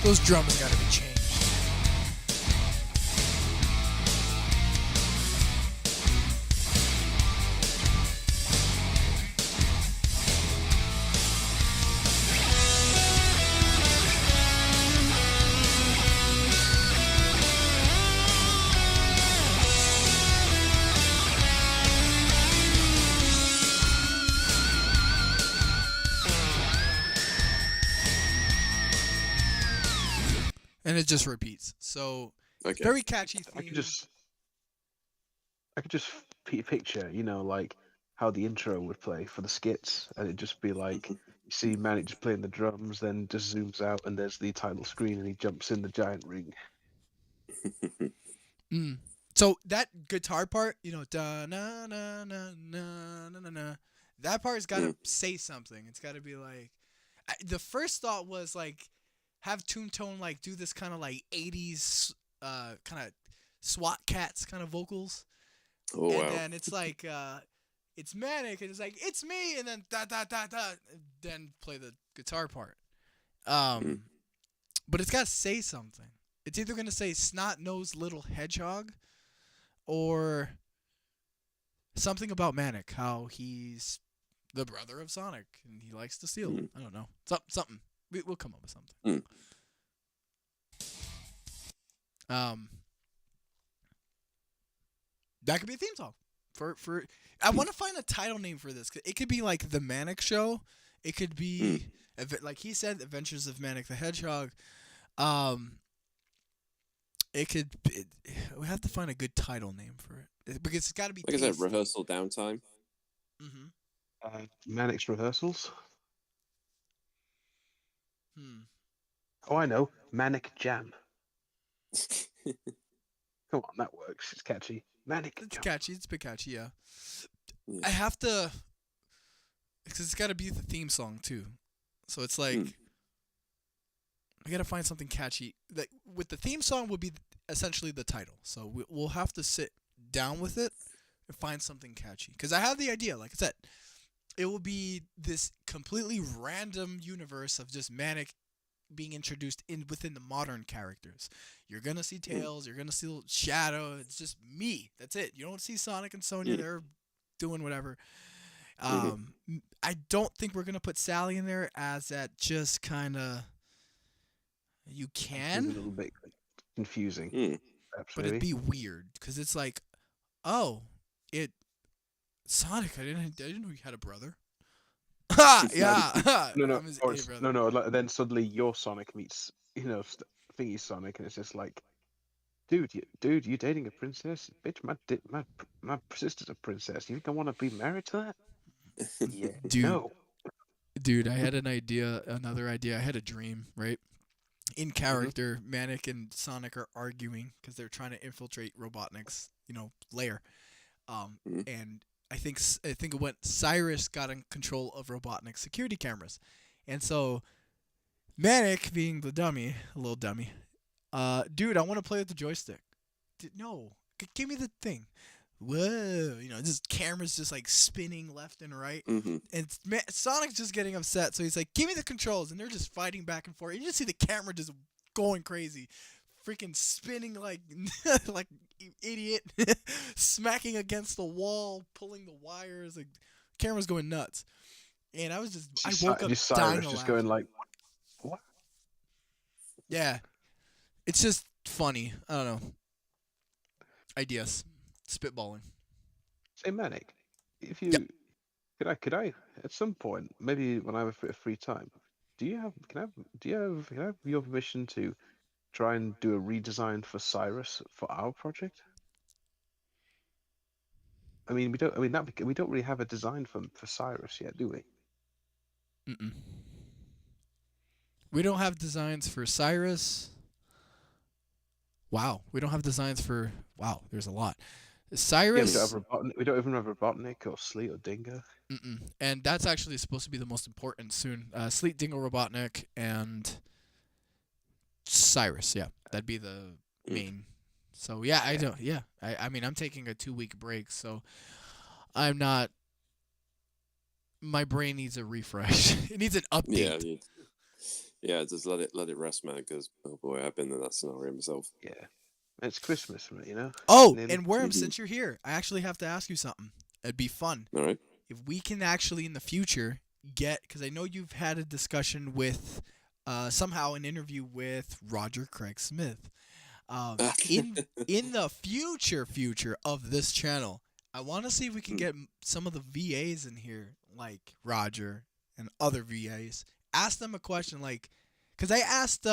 Those drums gotta be changed. and it just repeats. So Okay. very catchy I theme. could just picture, like how the intro would play for the skits, and it'd just be like you see Manic just playing the drums, then just zooms out, and there's the title screen, and he jumps in the giant ring. Mm. So that guitar part, da na na na na na na na, that part's got to say something. It's got to be like, the first thought was like, have Toontown like do this kind of like 80s kind of SWAT cats kind of vocals, Oh and wow. then it's like it's Manic, and it's like it's me, and then da da da da, then play the guitar part. But it's got to say something. It's either gonna say snot-nosed little hedgehog, or something about Manic, how he's the brother of Sonic and he likes to steal. I don't know. Something. We'll come up with something. That could be a theme song. For I want to find a title name for this. It could be like The Manic Show. It could be like he said, Adventures of Manic the Hedgehog. We have to find a good title name for it because it's got to be. Like I said, rehearsal downtime. Manic's rehearsals. Hmm. Oh, I know. Manic Jam. Come on, that works. It's catchy. Manic It's Jam. catchy. It's a bit catchy, yeah. I have to, because it's got to be the theme song too. So it's like, I gotta find something catchy. That with the theme song would be essentially the title. So we'll have to sit down with it and find something catchy. Because I have the idea, like I said, it will be this completely random universe of just Manic being introduced within the modern characters. You're gonna see Tails, you're gonna see Shadow. It's just me. That's it. You don't see Sonic and Sonya. They're doing whatever. I don't think we're gonna put Sally in there, as that just kind of. You can. It's a little bit confusing. But it'd be weird because it's like, oh, Sonic. I didn't know he had a brother. Ha! Yeah. No. Then suddenly your Sonic meets, Thingy Sonic, and it's just like, dude, you dating a princess? Bitch, my sister's a princess. You think I want to be married to that? Yeah, dude, I had another idea. I had a dream, right? In character, Manic and Sonic are arguing because they're trying to infiltrate Robotnik's, lair. And I think it went. Cyrus got in control of Robotnik's security cameras, and so Manic, being the dummy, a little dummy, dude, I want to play with the joystick. No, give me the thing. Whoa, just cameras just like spinning left and right, and Sonic's just getting upset, so he's like, "Give me the controls," and they're just fighting back and forth. You just see the camera just going crazy, freaking spinning like like idiot, smacking against the wall, pulling the wires, like camera's going nuts. And I woke up dying just going like, what? Yeah, it's just funny. I don't know. Ideas. Spitballing. Say, Manic, if you could I at some point, maybe when I have a bit of free time, can I have your permission to try and do a redesign for Cyrus for our project? I mean, we don't really have a design for Cyrus yet, do we? We don't have designs for Cyrus. Wow, we don't have designs for. Wow, there's a lot. Cyrus. Yeah, we don't even have Robotnik or Sleet or Dingo. And that's actually supposed to be the most important soon. Sleet, Dingo, Robotnik, and Cyrus. Yeah, that'd be the main. So yeah, I don't. Yeah, I mean, I'm taking a 2-week break, so I'm not. My brain needs a refresh. It needs an update. Yeah, just let it rest, man. Because oh boy, I've been in that scenario myself. Yeah. It's Christmas, Oh, and Worm, since you're here, I actually have to ask you something. It'd be fun. All right. If we can actually in the future because I know you've had a discussion with, somehow an interview with Roger Craig Smith. In the future of this channel, I want to see if we can get some of the VAs in here, like Roger and other VAs. Ask them a question, like, because I asked,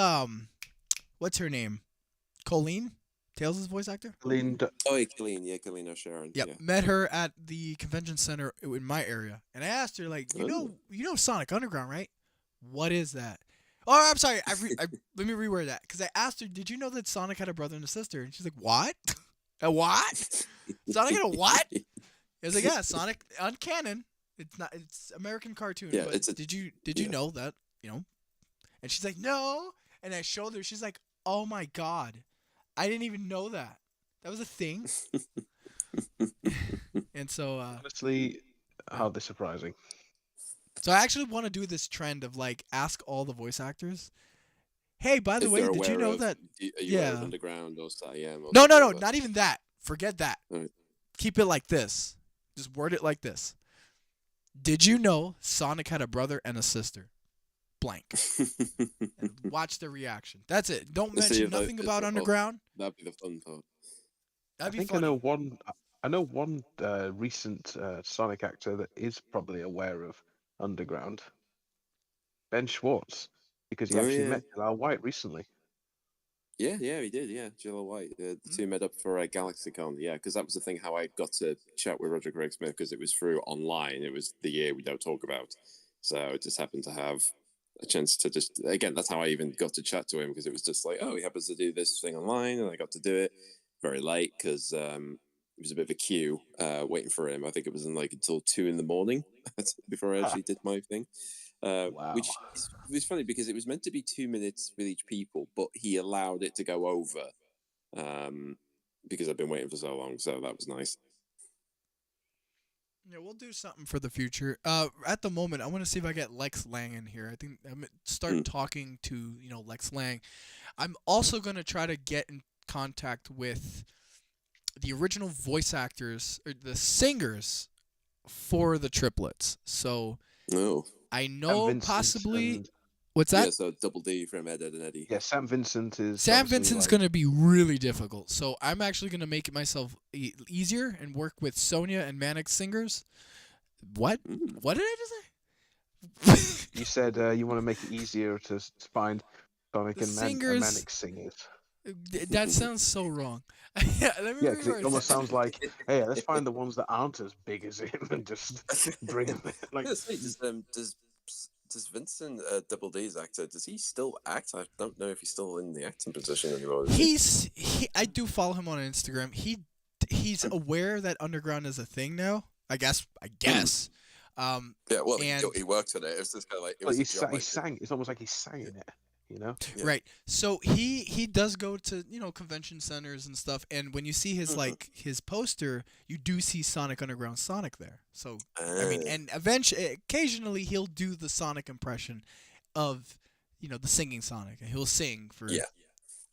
what's her name? Colleen, Tails' voice actor. Oh, yeah, Colleen O'Sharon. Yep, Yeah. met her at the convention center in my area, and I asked her like, you know Sonic Underground, right? What is that? Oh, I'm sorry. Let me reword that because I asked her, did you know that Sonic had a brother and a sister? And she's like, what? A what? Sonic had a what? I was like, yeah, Sonic on canon. It's not. It's American cartoon. Yeah, but did you know that? You know? And she's like, no. And I showed her. She's like, oh my god, I didn't even know that. That was a thing. And so honestly, hardly surprising. So I actually want to do this trend of like ask all the voice actors. Hey, by the way, did you know that? Are you aware of Underground or SAIM? No, not even that. Forget that. Right. Keep it like this. Just word it like this. Did you know Sonic had a brother and a sister? Blank. And watch their reaction. That's it. Don't mention nothing about Underground. That'd be the fun part. That'd be I think funny. I know one recent Sonic actor that is probably aware of Underground. Ben Schwartz, because he actually met Jalal White recently. Yeah, he did. Yeah, Jalal White. The two met up for GalaxyCon. Yeah, because that was the thing. How I got to chat with Roger Craig Smith because it was through online. It was the year we don't talk about, so it just happened to have a chance to just again. That's how I even got to chat to him because it was just like, oh, he happens to do this thing online, and I got to do it very late because it was a bit of a queue waiting for him. I think it was in like until 2 a.m. before I actually did my thing. Wow. Which was funny because it was meant to be 2 minutes with each people, but he allowed it to go over because I've been waiting for so long. So that was nice. Yeah, we'll do something for the future. At the moment, I want to see if I get Lex Lang in here. I think I'm gonna start talking to Lex Lang. I'm also gonna try to get in contact with the original voice actors or the singers for the triplets. So I know possibly. What's that? Yeah, so Double D from Ed, and Eddie. Yeah, Sam Vincent's going to be really difficult. So I'm actually going to make it myself easier and work with Sonia and Manic's singers. What? What did I just say? You said you want to make it easier to find Sonic and Manic singers. That sounds so wrong. Because it almost sounds like, hey, let's find the ones that aren't as big as him and just bring them in. Like, does Vincent, Double D's actor, does he still act? I don't know if he's still in the acting position anymore. I do follow him on Instagram. He's aware that Underground is a thing now. I guess. Yeah, well, he worked on it. It was just kind of like he sang. It's almost like he sang in it. Yeah. Right. So he does go to convention centers and stuff, and when you see his his poster, you do see Sonic Underground Sonic there. So I mean, and occasionally he'll do the Sonic impression of the singing Sonic, and he'll sing for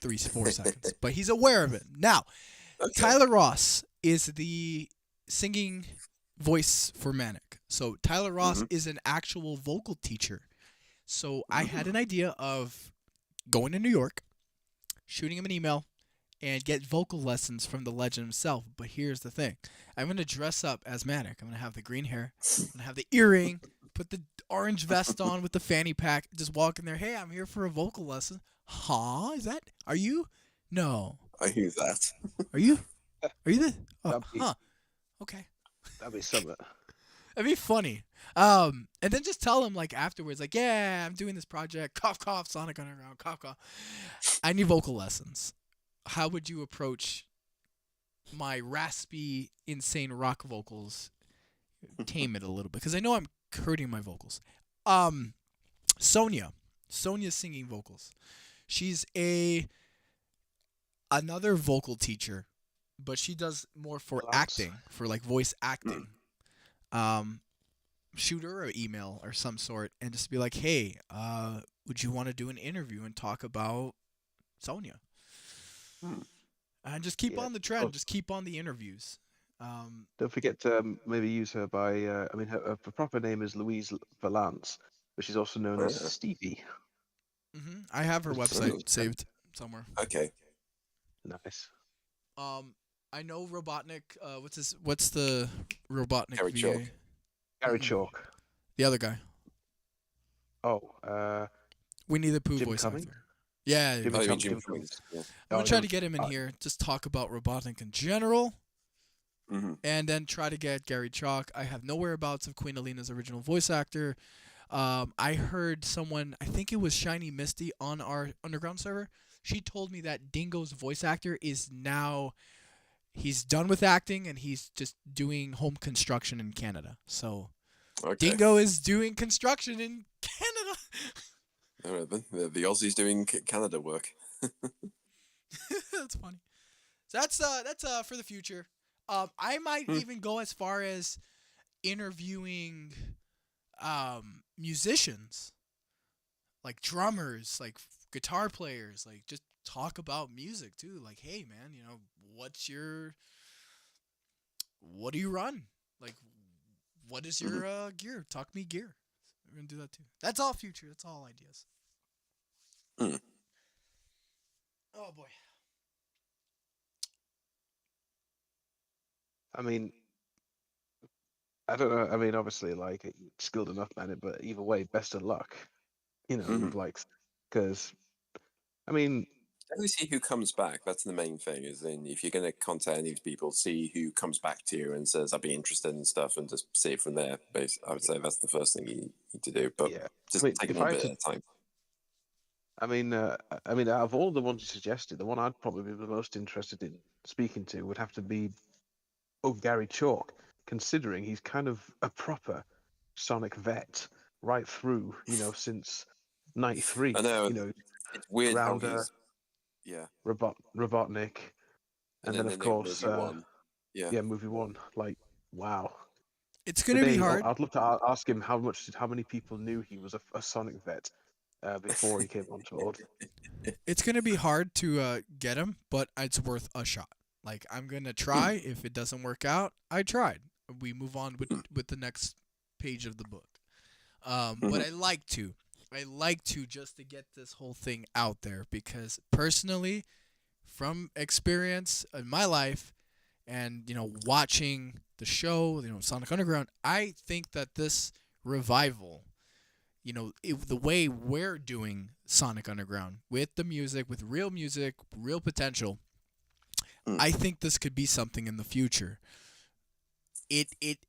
3-4 seconds, but he's aware of it. Now, Tyler Ross is the singing voice for Manic. So Tyler Ross is an actual vocal teacher. So I had an idea of going to New York, shooting him an email, and get vocal lessons from the legend himself. But here's the thing. I'm going to dress up as Manic. I'm going to have the green hair. I'm going to have the earring, put the orange vest on with the fanny pack, just walk in there. Hey, I'm here for a vocal lesson. Huh? Are you? No. I hear that. Are you? Are you the? Oh, okay. That'd be something. That'd be funny. And then just tell him afterwards, yeah, I'm doing this project. Cough, cough, Sonic Underground. Cough, cough. I need vocal lessons. How would you approach my raspy, insane rock vocals? Tame it a little bit, because I know I'm hurting my vocals. Sonya's singing vocals. She's another vocal teacher, but she does more for acting, for voice acting. Shoot her an email or some sort and just be like, hey, would you want to do an interview and talk about Sonya? And just keep on the trend. Just keep on the interviews. Don't forget to maybe use her by, her proper name is Louise Valance, but she's also known as Stevie. I have her website saved somewhere. Okay. Nice. I know Robotnik. What's the Robotnik? Gary Chalk. Gary Chalk. The other guy. Oh, Winnie the Pooh Jim voice Cumming? actor. Yeah, Jimmy Oh, you mean Cummings. Jim Jimmy Cummings. Cummings? Yeah. I'm gonna Oh, try no, to get him in here. Just talk about Robotnik in general, Hmm. and then try to get Gary Chalk. I have no whereabouts of Queen Alina's original voice actor. I heard someone, I think it was Shiny Misty on our underground server. She told me that Dingo's voice actor is now he's done with acting and he's just doing home construction in Canada. So Okay. Dingo is doing construction in Canada. All right, then. The Aussies doing Canada work. That's funny. So that's for the future. I might Hmm. even go as far as interviewing musicians, like drummers, like guitar players, like just talk about music too. Like, hey man, what do you run? Like, what is your gear? Talk me gear. We're gonna do that too. That's all future. That's all ideas. Hmm. Oh boy. I mean, I don't know. I mean, obviously, like skilled enough at it, but either way, best of luck. Mhm. With like, because I mean, Definitely see who comes back. That's the main thing. Is then if you're going to contact any of these people, see who comes back to you and says, "I'd be interested in stuff," and just see it from there. I would say that's the first thing you need to do. But yeah. I just mean, take if one I had bit to, at a time. I mean, out of all the ones you suggested, the one I'd probably be the most interested in speaking to would have to be Gary Chalk, considering he's kind of a proper Sonic vet right through, since I '93. know it's weird how Around he's yeah, Robotnik, and and then then of the course, movie one, yeah. movie one. Like, wow. It's The gonna be day hard. I'd love to ask him how many people knew he was a Sonic vet before he came on board. It's gonna be hard to get him, but it's worth a shot. Like I'm gonna try. If it doesn't work out, I tried. We move on with the next page of the book. But I like to just to get this whole thing out there because personally, from experience in my life, and watching the show, Sonic Underground, I think that this revival, the way we're doing Sonic Underground with the music, with real music, real potential, Mm. I think this could be something in the future.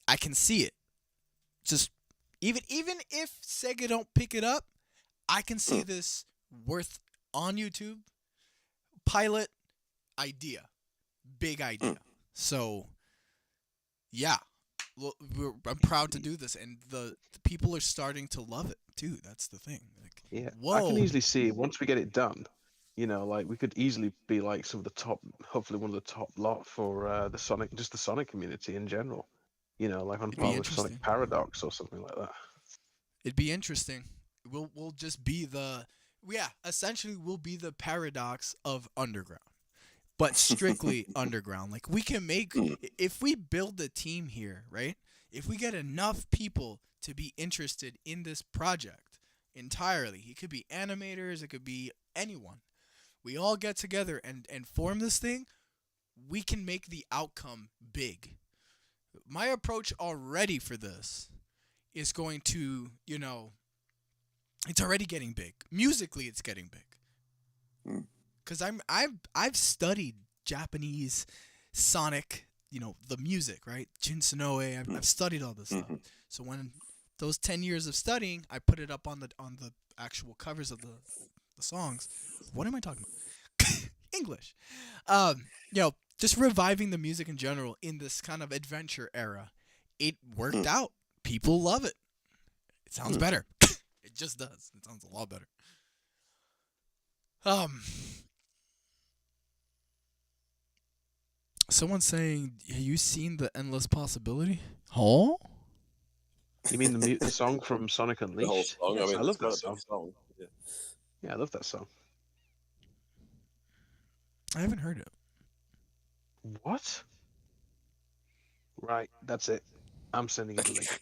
I can see it. Just even if Sega don't pick it up, I can see Mm. this worth on YouTube pilot idea, big idea. Mm. So yeah, I'm proud to do this, and the people are starting to love it too. That's the thing. Like, Yeah, I can whoa, easily see once we get it done. Like we could easily be like some of the top, hopefully one of the top lot for just the Sonic community in general. Like on it'd be par with Sonic interesting. Paradox or something like that. It'd be interesting. We'll just be essentially we'll be the paradox of underground, but strictly underground. Like we can make Mm. if we build a team here, right? If we get enough people to be interested in this project entirely, it could be animators, it could be anyone. We all get together and form this thing. We can make the outcome big. My approach already for this is going to, it's already getting big. Musically, it's getting big. Mm. Cause I've studied Japanese Sonic, the music, right? Jin Sonoe. I've studied all this stuff. Mhm. So when those 10 years of studying, I put it up on the actual covers of the songs. What am I talking about? English. Just reviving the music in general in this kind of adventure era. It worked Mm. out. People love it. It sounds Mm. better. It just does. It sounds a lot better. Someone's saying, have you seen the endless possibility? Huh? You mean the song from Sonic The whole Unleashed? song. I Yes, mean, I it's love that quite a big song. song. Yeah. Yeah, I love that song. I haven't heard it. What? Right, that's it. I'm sending you the link.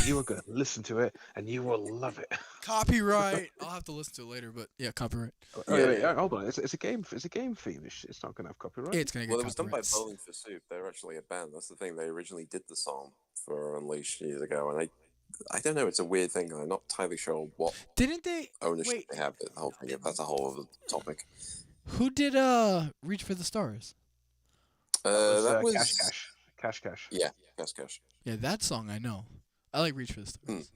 You are going to listen to it, and you will love it. Copyright. I'll have to listen to it later, but yeah, copyright. Wait, Yeah. hold on. It's a game. It's a game theme. It's not going to have copyright. It's gonna Well, get it was done by copyrights. Bowling for Soup. They're actually a band. That's the thing. They originally did the song for Unleashed years ago, and I don't know. It's a weird thing. I'm not entirely sure what Didn't they? ownership Wait, they have. But the whole thing. That's a whole other topic. who did Reach for the Stars? That Cash was Cash. Cash Cash. yeah, Cash. Yeah, that song I know. I like Reach for the Stars. Mm.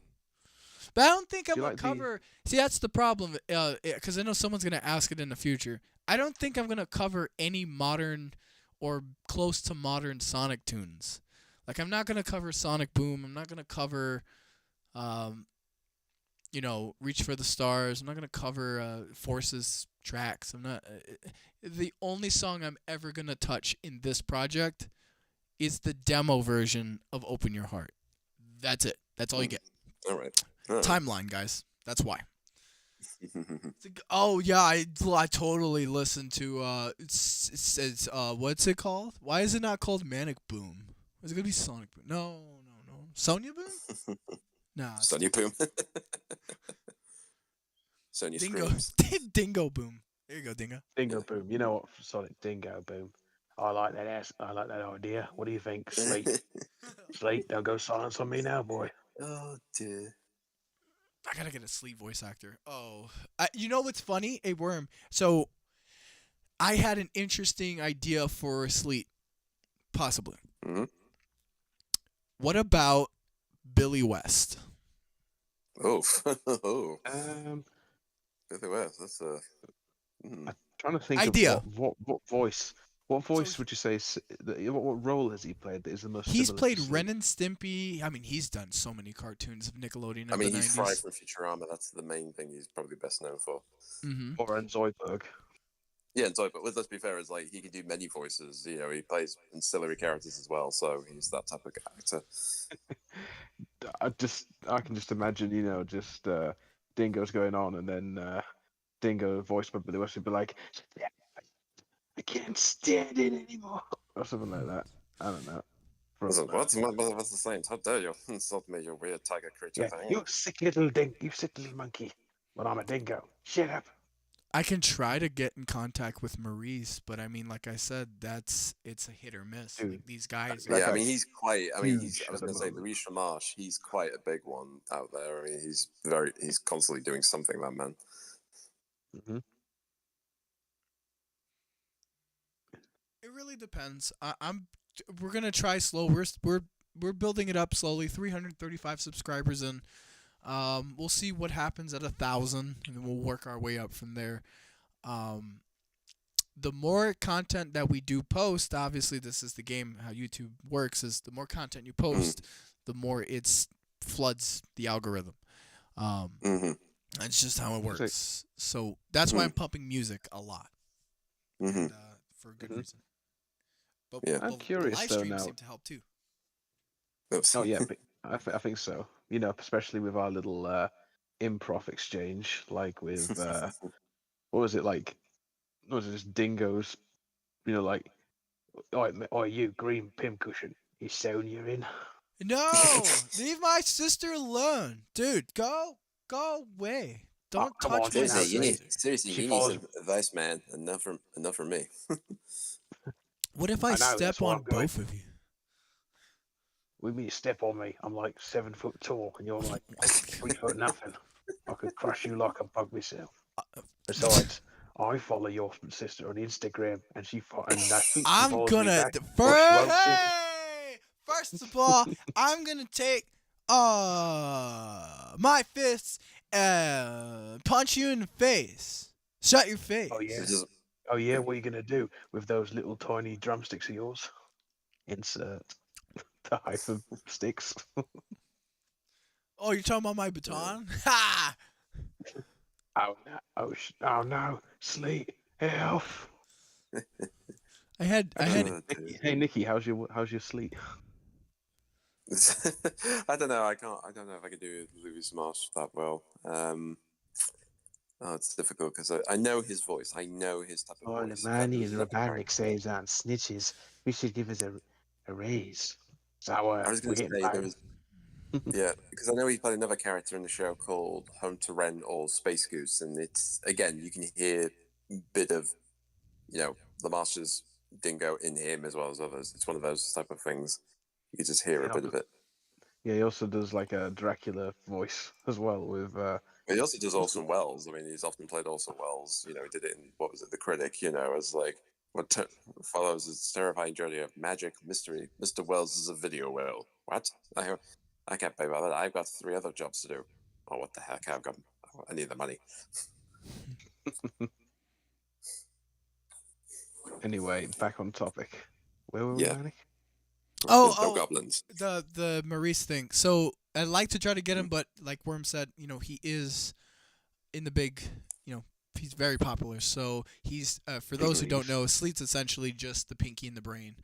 But I don't think I'm you gonna like the- cover. See, that's the problem. Because I know someone's gonna ask it in the future. I don't think I'm gonna cover any modern or close to modern Sonic tunes. Like I'm not gonna cover Sonic Boom. I'm not gonna cover, Reach for the Stars. I'm not gonna cover Forces tracks. I'm not. The only song I'm ever gonna touch in this project is the demo version of Open Your Heart. That's it. That's all you get. All right. Timeline, guys. That's why. Oh yeah, I totally listened to it's what's it called? Why is it not called Manic Boom? Is it gonna be Sonic Boom? No. Sonya Boom? Nah. Sonya Boom. Sonya Dingo. screams. Dingo Boom. There you go, Dingo. Dingo Boom. You know what? Sonic Dingo Boom. I like that. I like that idea. What do you think, Sleet? Sleet, don't go silence on me now, boy. Oh dear. I gotta get a Sleep voice actor. Oh, you know what's funny? A Worm. So, I had an interesting idea for Sleep, possibly. Mm-hmm. What about Billy West? Oh. Oh. Billy West. That's a. I'm trying to think Idea. of what voice. What voice would you say? What role has he played that is the most? He's similar played to Sleet? Ren and Stimpy. I mean, he's done so many cartoons of Nickelodeon. I mean, in the he's 90s. Fry from Futurama. That's the main thing he's probably best known for. Mm-hmm. Or Ren Zoidberg. Yeah, and so, but let's be fair, it's like he can do many voices. You know, he plays ancillary characters as well, so he's that type of actor. I can just imagine, Dingo's going on, and then Dingo, voiced by Billy West, would be like, "I can't stand it anymore," or something like that. I don't know. Listen, what's the same? How dare you insult me, you weird tiger creature Yeah, thing? you sick little monkey. But I'm a dingo. Shut up. I can try to get in contact with Maurice, but I mean, like I said, it's a hit or miss. Dude, Like, these guys. that Yeah, I guy's mean, he's quite. I mean, huge I was at the going to say, moment. Louis Marsh. He's quite a big one out there. I mean, he's constantly doing something. That man. Mm-hmm. It really depends. We're gonna try slow. We're building it up slowly. 335 subscribers in. We'll see what happens at 1,000, and then we'll work our way up from there. The more content that we do post, obviously this is the game. How YouTube works is the more content you post, the more it floods the algorithm. Mm-hmm. That's just how it works. So that's why I'm pumping music a lot, and, for good reason. But Yeah. I'm curious, the live though, streams now. seem to help too. Oh yeah, but I think so. You know, especially with our little improv exchange, like with what was it like? What was it just dingoes? You know, like, oh, you green pincushion, you sewing you in? No, leave my sister alone, dude. Go away. Don't come touch on, my then, Seriously, you sister. need seriously She you need falls- some advice, man. Enough from me. What if I I know, step that's why on I'm going. both of you? With me, step on me. I'm like 7 foot tall, and you're like 3 foot nothing. I could crush you like a bug myself. Besides, I follow your sister on Instagram, and I think she I'm follows me gonna back. But she won't see me. first of all, I'm gonna take my fists punch you in the face. Shut your face. Oh yeah. Just Oh yeah. What are you gonna do with those little tiny drumsticks of yours? Insert the hyphen sticks. Oh, you're talking about my baton? Ha! Oh no! Oh no! Sleep, help! I had Hey Nikki, how's your sleep? I don't know. I don't know if I can do Louis Marsh that well. Oh, it's difficult because I know his voice. I know his type of Oh, the voice. money There's and no Robotnik saves on snitches. We should give us a raise. So I was we're going to getting say there paid. was. Yeah, because I know he played another character in the show called Home to Ren or Space Goose, and it's again you can hear a bit of, the Master's Dingo in him as well as others. It's one of those type of things. You can just hear a bit of it. Yeah, he also does like a Dracula voice as well with He also does what's the Orson Welles. I mean, he's often played Orson Welles. You know, he did it in what was it, The Critic? You know, as like what follows is terrifying journey of magic, mystery. Mr. Wells is a video whale. What? I can't pay by that. I've got 3 other jobs to do. Oh, what the heck? I need the money. anyway, back on topic. Where were we, Yeah. Manny? Oh, There's no oh, goblins. the Maurice thing. So I'd like to try to get him, but like Worm said, he is in the big, he's very popular. So he's for those who don't Agrees. know, Sleet's essentially just the pinky in the brain.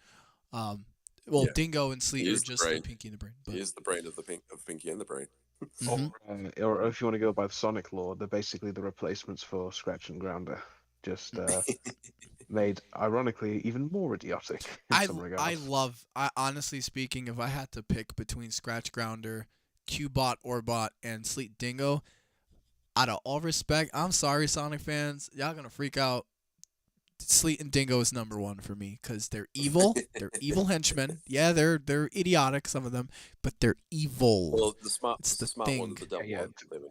Um, well, Yeah. Dingo and Sleet He are is the just the brain. pinky in the brain. He But is the brain of Pinky and the Brain. mhm. Or if you want to go by the Sonic lore, they're basically the replacements for Scratch and Grounder, just made ironically even more idiotic in some I regards. love. I honestly speaking, if I had to pick between Scratch Grounder, Cubot, Orbot, and Sleet Dingo, out of all respect, I'm sorry, Sonic fans, y'all gonna freak out. Sleet and Dingo is number one for me because they're evil. They're evil henchmen. Yeah, they're idiotic, some of them, but they're evil. Well, It's it's the the smart one thing. and the Yeah, dumb yeah. one. I mean,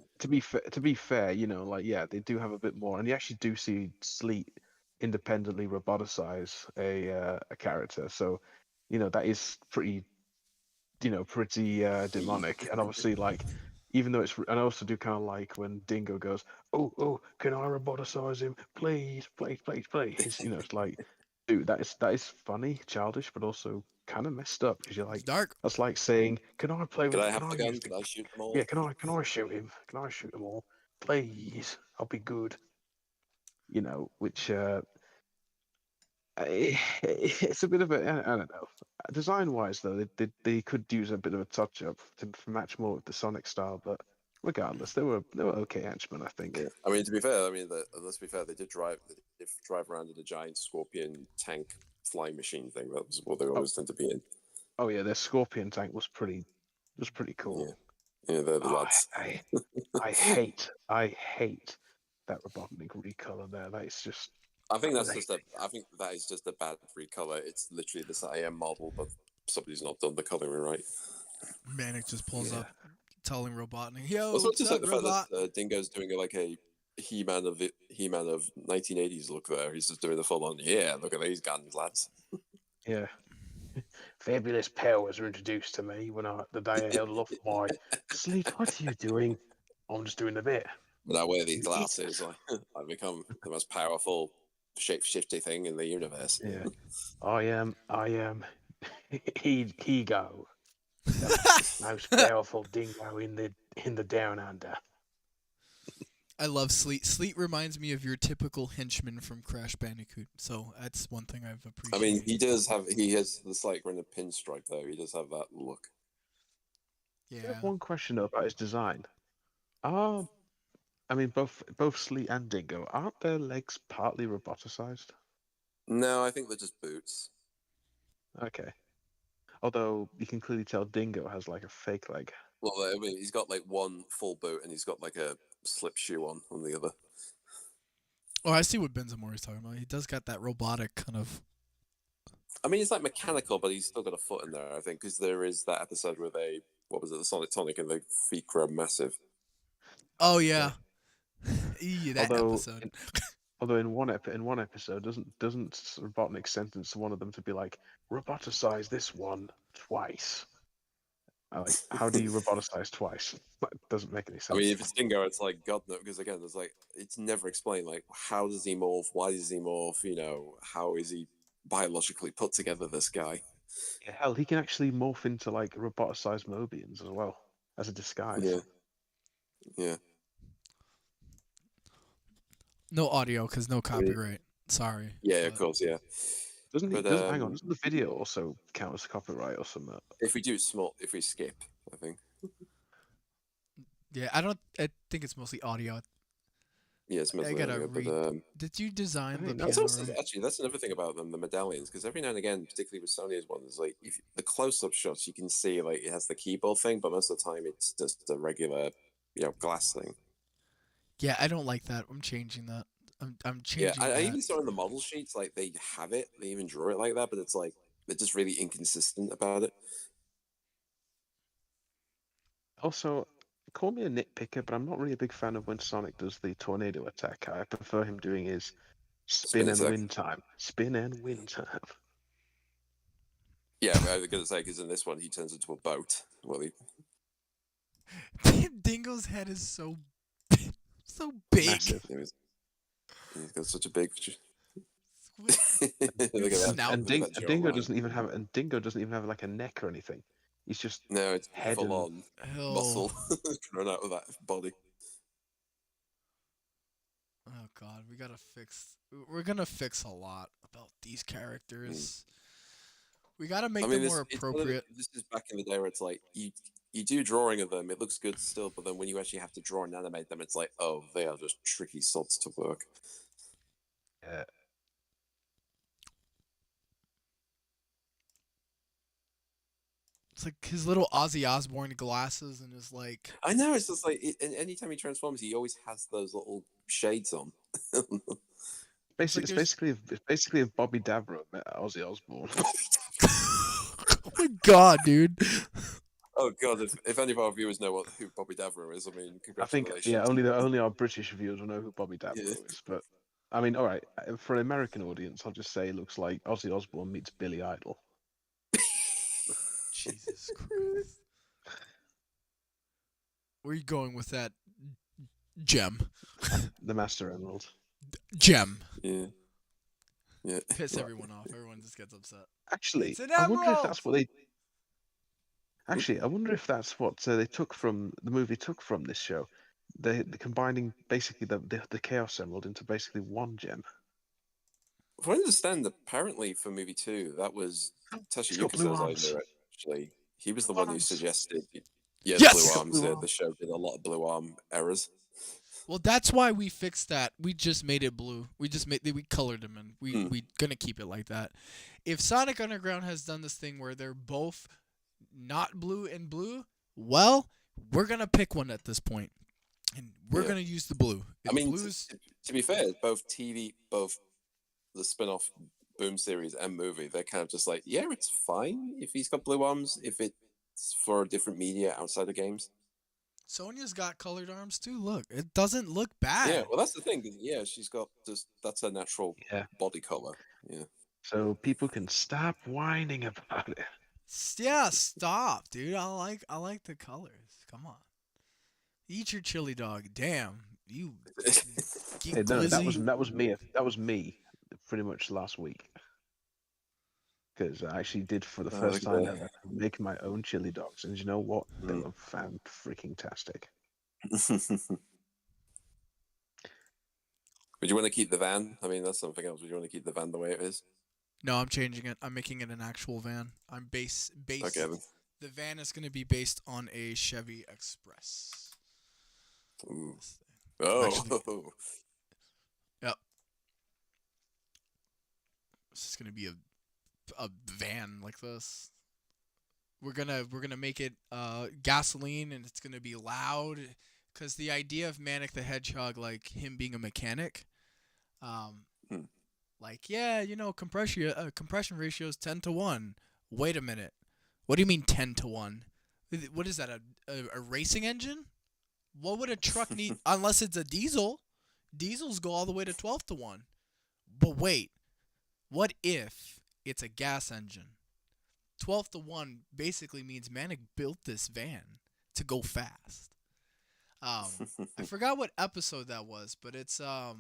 To be fair, like yeah, they do have a bit more, and you actually do see Sleet independently roboticize a character. So, that is pretty demonic. And obviously, like, even though and I also do kind of like when Dingo goes, "Oh, can I roboticize him, please, please, please, please?" It's like, dude, that is funny, childish, but also kind of messed up because you're It's like, dark. that's like saying, "Can I play could with? I Can have I the use gun? the? Could I shoot them Yeah, all? can I shoot him? Can I shoot them all, please? I'll be good." Which it's a bit of I don't know. Design wise, though, they could use a bit of a touch up to match more with the Sonic style, but regardless, they were okay henchmen, I think. Yeah. I mean, to be fair, let's be fair. They did drive around in a giant scorpion tank flying machine thing. That was what they Oh, always tend to be in. oh yeah, their Scorpion tank was pretty cool. Yeah, yeah, they're the Oh, lads. I hate that Robotnik recolor there. That is just I think that's just great. a. I think that is just a bad recolor. It's literally this IM model, but somebody's not done the coloring right. Manic just pulls Yeah. up, telling Robotnik, "Yo, Also, I what's just like up, the fact Robot?" that Dingo's doing like a He-Man of 1980s look there. He's just doing the full on. Yeah, look at these guns, lads. Yeah. Fabulous powers were introduced to me the day I held aloft my Sleep. What are you doing? I'm just doing a bit. When I wear these You idiot. glasses, I become the most powerful shape-shifty thing in the universe. Yeah. I am Ego, the most powerful dingo in the down under. I love Sleet. Sleet reminds me of your typical henchman from Crash Bandicoot. So that's one thing I've I mean, appreciated. he has this like run a pinstripe though. He does have that look. I have Yeah. one question though about his design. Are I mean both Sleet and Dingo, aren't their legs partly roboticized? No, I think they're just boots. Okay. Although you can clearly tell Dingo has like a fake leg. Well, I mean, he's got like one full boot and he's got like a slip shoe on the other. Oh, I see what Benzamore is talking about. He does got that robotic kind of. I mean, it's like mechanical, but he's still got a foot in there. I think because there is that episode where they what was it, the Sonic Tonic, and the feet grow massive. Oh Yeah. yeah. That Although episode. Although in one episode, doesn't Robotnik sentence one of them to be like, roboticize this one twice? Like, how do you roboticize twice? That doesn't make any I mean, sense. if it's Dingo, it's like God knows because again, there's like it's never explained. Like, how does he morph? Why does he morph? You know, how is he biologically put together? This guy. Yeah, hell, he can actually morph into like roboticized Mobians as well as a disguise. Yeah, yeah. No audio because no I mean, copyright. Sorry. yeah, of But course, yeah. Doesn't he? But Doesn't hang on? Doesn't the video also count as copyright or something? if we do small, if we skip, I think yeah, I don't. I think it's mostly audio. yeah, it's I mostly gotta audio. But read. Did you design I the didn't that's know. piano also room? actually that's another thing about them, the medallions, because every now and again, particularly with Sony's ones, like if the close-up shots, you can see like it has the keyboard thing, but most of the time it's just a regular, glass thing. Yeah, I don't like that. I'm changing that. I'm Yeah, changing I that. even saw in the model sheets like they have it, they even draw it like that, but it's like they're just really inconsistent about it. Also, call me a nitpicker, but I'm not really a big fan of when Sonic does the tornado attack. I prefer him doing his spin Spin and attack. win time. Spin and win time. Yeah, but I was gonna say because in this one he turns into a boat. Well, Dingo's head is so so big. Massive. he's got such a big. With Look at that. snout. And, Look at that Dingo jawline. doesn't even have like a neck or anything. He's just No, it's head full and on muscle coming out of that body. Oh God, we gotta fix. We're gonna fix a lot about these characters. We gotta make them more appropriate. This is back in the day where it's like you do drawing of them, it looks good still, but then when you actually have to draw and animate them, it's like, oh, they are just tricky sods to work. It's like his little Ozzy Osbourne glasses and his like. I know, it's just like anytime he transforms, he always has those little shades on. It's there's- basically if Bobby Davro met Ozzy Osbourne. Oh my God, dude. Oh God! If any of our viewers know who Bobby Davro is, I mean, I think congratulations. only our British viewers will know who Bobby Davro is. But I mean, all right, for an American audience, I'll just say it looks like Ozzy Osbourne meets Billy Idol. Jesus Christ. Where are you going with that, Gem? The Master Emerald. Gem. Yeah. Yeah. Piss everyone off. Everyone just gets upset. Actually, It's an I wonder if emerald! that's what they. Actually, I wonder if that's what they took from the movie. Took from this show, they combining basically the Chaos Emerald into basically one gem. If I understand, apparently for movie 2, that was He's got blue Tashiyuka-sa's arms. idea. Actually, he was the Blue one who arms. suggested. Yeah, Yes! the He's blue got arms. blue The arms. show did a lot of blue arm errors. Well, that's why we fixed that. We just made it blue. We colored them and we gonna keep it like that. If Sonic Underground has done this thing where they're both not blue and blue, well, we're gonna pick one at this point, and we're gonna use the blue. If I mean, blues. to be fair, both the spin-off Boom series and movie, they're kind of just like, yeah, it's fine if he's got blue arms, if it's for a different media outside of games. Sonya's got colored arms too. Look, it doesn't look bad. Yeah, well, that's the thing. Yeah, she's got that's her natural Yeah. body color. Yeah. So people can stop whining about it. Yeah, stop, dude. I like the colors. Come on. Eat your chili dog. Damn. You Hey, no, that was glizzy. That was me, pretty much last week. Because I actually did for the first time ever make my own chili dogs, and you know what? They were fan-freaking-tastic. Would you want to keep the van? I mean, that's something else. Would you want to keep the van the way it is? No, I'm changing it. I'm making it an actual van. I'm based. Okay, then. The van is going to be based on a Chevy Express. Ooh. Oh. Yep. This is going to be a van like this. We're gonna make it gasoline, and it's gonna be loud, because the idea of Manic the Hedgehog, like him being a mechanic, like, yeah, you know, compression ratio is 10-1. Wait a minute, what do you mean 10-1? What is that, a racing engine? What would a truck need unless it's a diesel? Diesels go all the way to 12-1. But wait, what if it's a gas engine? 12-1 basically means Manic built this van to go fast. I forgot what episode that was, but it's I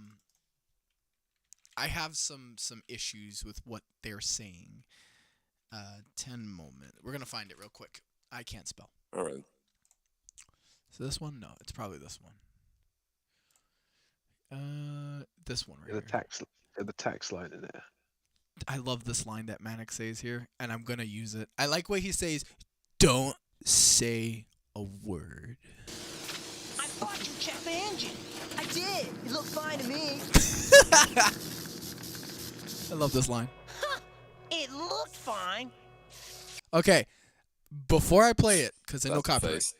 have some issues with what they're saying. 10 moment. We're gonna find it real quick. I can't spell. All right. So this one? No, it's probably this one. This one right here. The tax line in there. I love this line that Manic says here, and I'm gonna use it. I like what he says. Don't say a word. I thought you checked the engine. I did. It looked fine to me. I love this line. It looked fine. Okay, before I play it, because I know That's the copyright. face.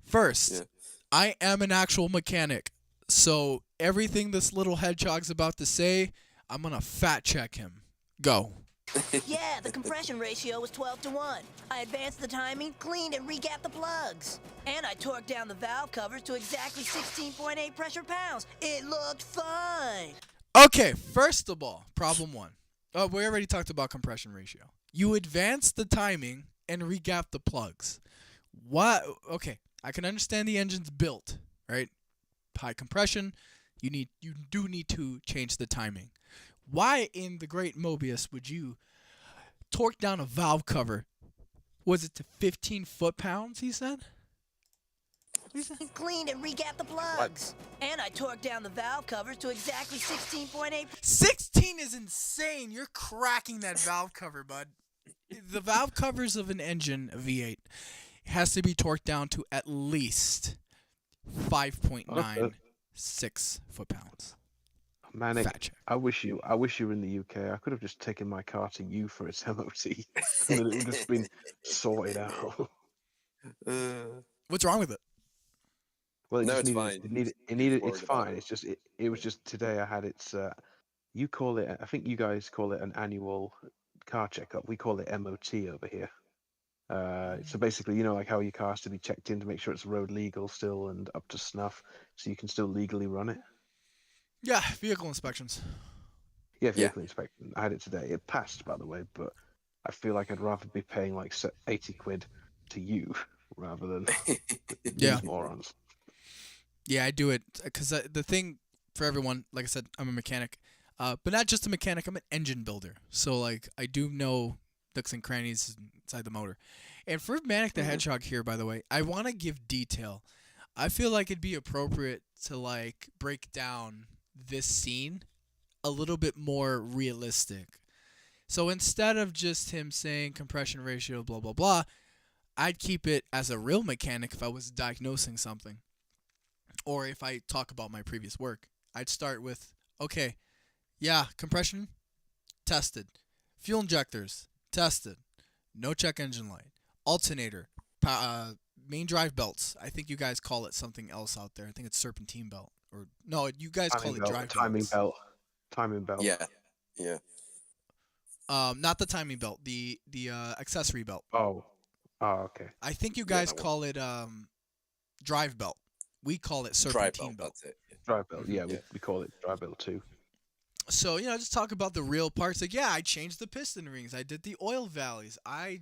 First, Yeah. I am an actual mechanic, so everything this little hedgehog's about to say, I'm gonna fact check him. Go. Yeah, the compression ratio was 12-1. I advanced the timing, cleaned and regapped the plugs. And I torqued down the valve covers to exactly 16.8 pressure pounds. It looked fine. Okay, first of all, problem one. Oh, we already talked about compression ratio. You advance the timing and regap the plugs. What? Okay, I can understand the engine's built, right? High compression. You do need to change the timing. Why in the Great Mobius would you torque down a valve cover? Was it to 15 foot-pounds? He said. Cleaned and regapped the plugs. And I torqued down the valve covers to exactly 16.8. 16 is insane. You're cracking that valve cover, bud. The valve covers of an engine, a V8, has to be torqued down to at least 5.96 foot-pounds. Manic, Fat check. I wish you were in the UK. I could have just taken my car to you for its MOT, and then it would have just been sorted out. What's wrong with it? Well, No, it's it fine. needed. Worried It's about fine. it. It's just it was just today. I had its. You call it. I think you guys call it an annual car checkup. We call it MOT over here. So basically, you know, like how your car has to be checked in to make sure it's road legal still and up to snuff, so you can still legally run it. Yeah, vehicle inspections. Yeah, vehicle inspection. I had it today. It passed, by the way, but I feel like I'd rather be paying like 80 quid to you rather than Yeah. these morons. Yeah, I do it because the thing for everyone, like I said, I'm a mechanic, but not just a mechanic. I'm an engine builder, so like I do know nooks and crannies inside the motor. And for Manic the Hedgehog here, by the way, I want to give detail. I feel like it'd be appropriate to like break down this scene a little bit more realistic. So instead of just him saying compression ratio, blah blah blah, I'd keep it as a real mechanic if I was diagnosing something. Or if I talk about my previous work, I'd start with, okay, yeah, compression, tested. Fuel injectors, tested. No check engine light. Alternator, main drive belts. I think you guys call it something else out there. I think it's serpentine belt. Or no, you guys call it drive timing belts. belt. Timing belt. Yeah. Not the timing belt, the accessory belt. Oh, okay. I think you Yeah, guys that one. call it drive belt. We call it Dry serpentine belt, belt. that's it. Drive belt. Yeah, Yeah. we call it drive belt too. So, just talk about the real parts. Like, yeah, I changed the piston rings. I did the oil valleys. I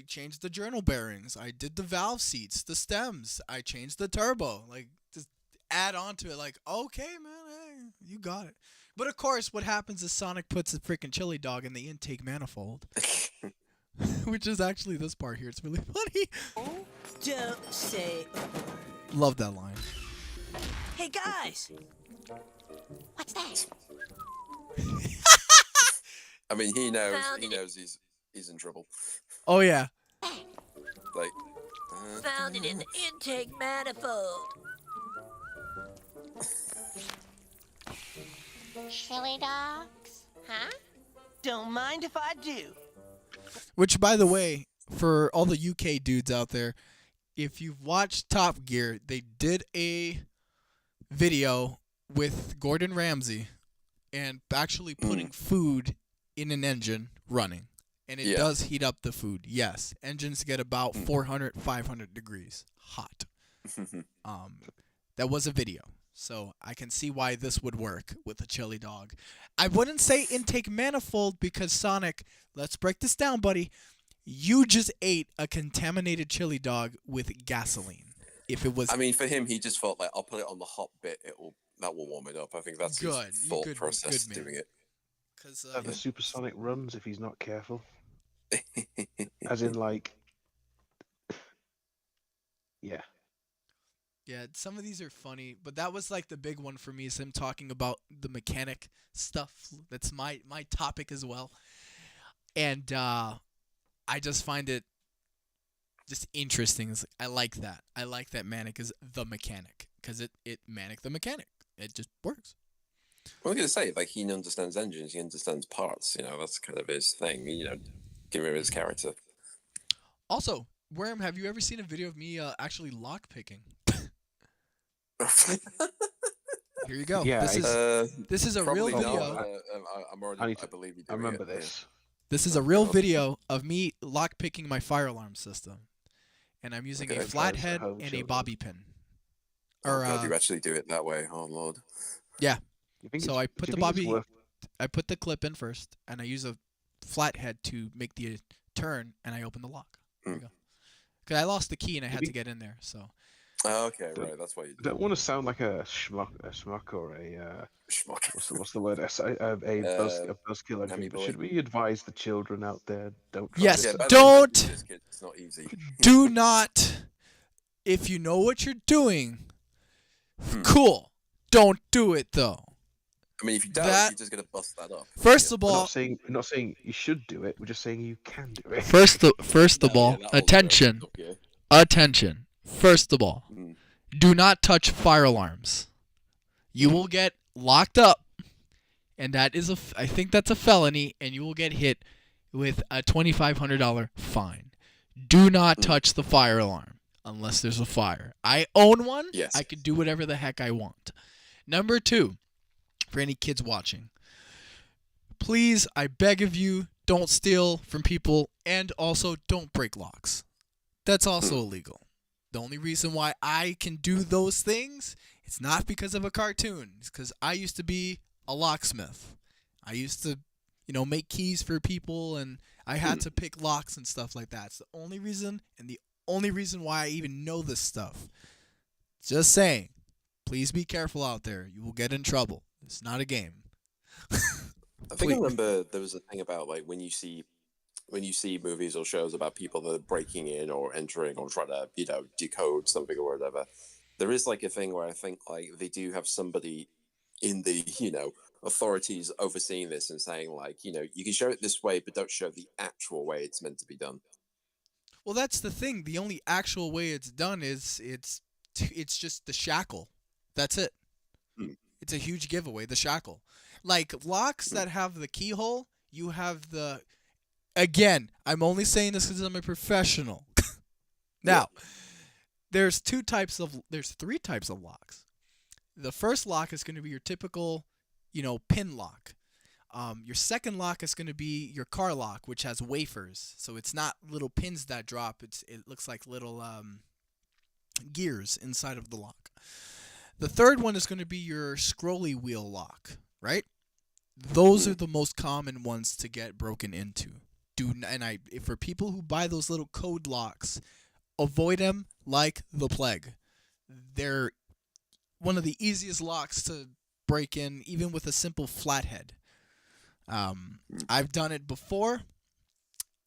changed the journal bearings. I did the valve seats, the stems. I changed the turbo. Like, just add on to it. Like, okay, man, hey, you got it. But, of course, what happens is Sonic puts a freaking chili dog in the intake manifold. Which is actually this part here. It's really funny. Don't say a word. Love that line. Hey, guys. What's that? I mean, he knows. Found He it. knows he's in trouble. Oh, yeah. Like, Found it in the intake manifold. Chili dogs? Huh? Don't mind if I do. Which, by the way, for all the UK dudes out there, if you've watched Top Gear, they did a video with Gordon Ramsay and actually putting food in an engine running. And it does heat up the food. Yes, engines get about 400, 500 degrees hot. That was a video. So I can see why this would work with a chili dog. I wouldn't say intake manifold because Sonic, let's break this down, buddy. You just ate a contaminated chili dog with gasoline. If it was, I mean, for him, he just felt like I'll put it on the hot bit. That will warm it up. I think that's Good. his thought Good process man. doing it. because Have the supersonic runs if he's not careful. As in, like, yeah. yeah, some of these are funny, but that was like the big one for me is him talking about the mechanic stuff. That's my topic as well, and I just find it just interesting. I like that. I like that Manic is the mechanic because it Manic the mechanic. It just works. Well, I'm going to say, like, he understands engines, he understands parts, that's kind of his thing, give him his character. Also, Worm, have you ever seen a video of me actually lock picking? Here you go. Yeah, This is a real Probably video. not. I'm already. I believe you. I remember this. This is a real video of me lock picking my fire alarm system, and I'm using a Okay. flathead Home and a children. bobby pin. Oh God, you actually do it that way. Oh Lord. Yeah. You think So it's- I put do you the think it's bobby. worth- I put the clip in first, and I use a flathead to make the turn, and I open the lock. There you go. Because I lost the key and I had to get in there. So Oh, okay, Don't- right. That's why you I do. don't want to sound like a schmuck or a Schmuck. what's the word? A buzzkill or anything. Hammy But boy. should we advise the children out there? Don't try Yes, this. Yeah, by the way, don't- do this, kid. It's not easy. do not. If you know what you're doing, cool. Don't do it though. I mean, if you don't, That- you're just gonna bust that up. First of We're all, not saying you should do it. We're just saying you can do it. first of Yeah, all, that'll do it. attention, Okay. attention. First of all, Mm. do not touch fire alarms. You will get locked up, and that is I think that's a felony, and you will get hit with a $2,500 fine. Do not touch the fire alarm unless there's a fire. I own one. Yes. I can do whatever the heck I want. Number 2, for any kids watching, please, I beg of you, don't steal from people, and also don't break locks. That's also illegal. The only reason why I can do those things, it's not because of a cartoon. It's because I used to be a locksmith. I used to, make keys for people, and I had to pick locks and stuff like that. It's the only reason, and the only reason why I even know this stuff. Just saying, please be careful out there. You will get in trouble. It's not a game. I think I remember there was a thing about like when you see movies or shows about people that are breaking in or entering or trying to decode something or whatever. There is like a thing where I think like they do have somebody in the authorities overseeing this and saying like you can show it this way, but don't show the actual way it's meant to be done. Well, that's the thing. The only actual way it's done is it's just the shackle. That's it. It's a huge giveaway, the shackle. Like locks that have the keyhole, you have the... Again, I'm only saying this because I'm a professional. Now, there's 3 types of locks. The first lock is going to be your typical, pin lock. Your second lock is going to be your car lock, which has wafers. So it's not little pins that drop. It looks like little gears inside of the lock. The third one is going to be your scrolly wheel lock, right? Those are the most common ones to get broken into. For people who buy those little code locks, avoid them like the plague. They're one of the easiest locks to break in, even with a simple flathead. I've done it before,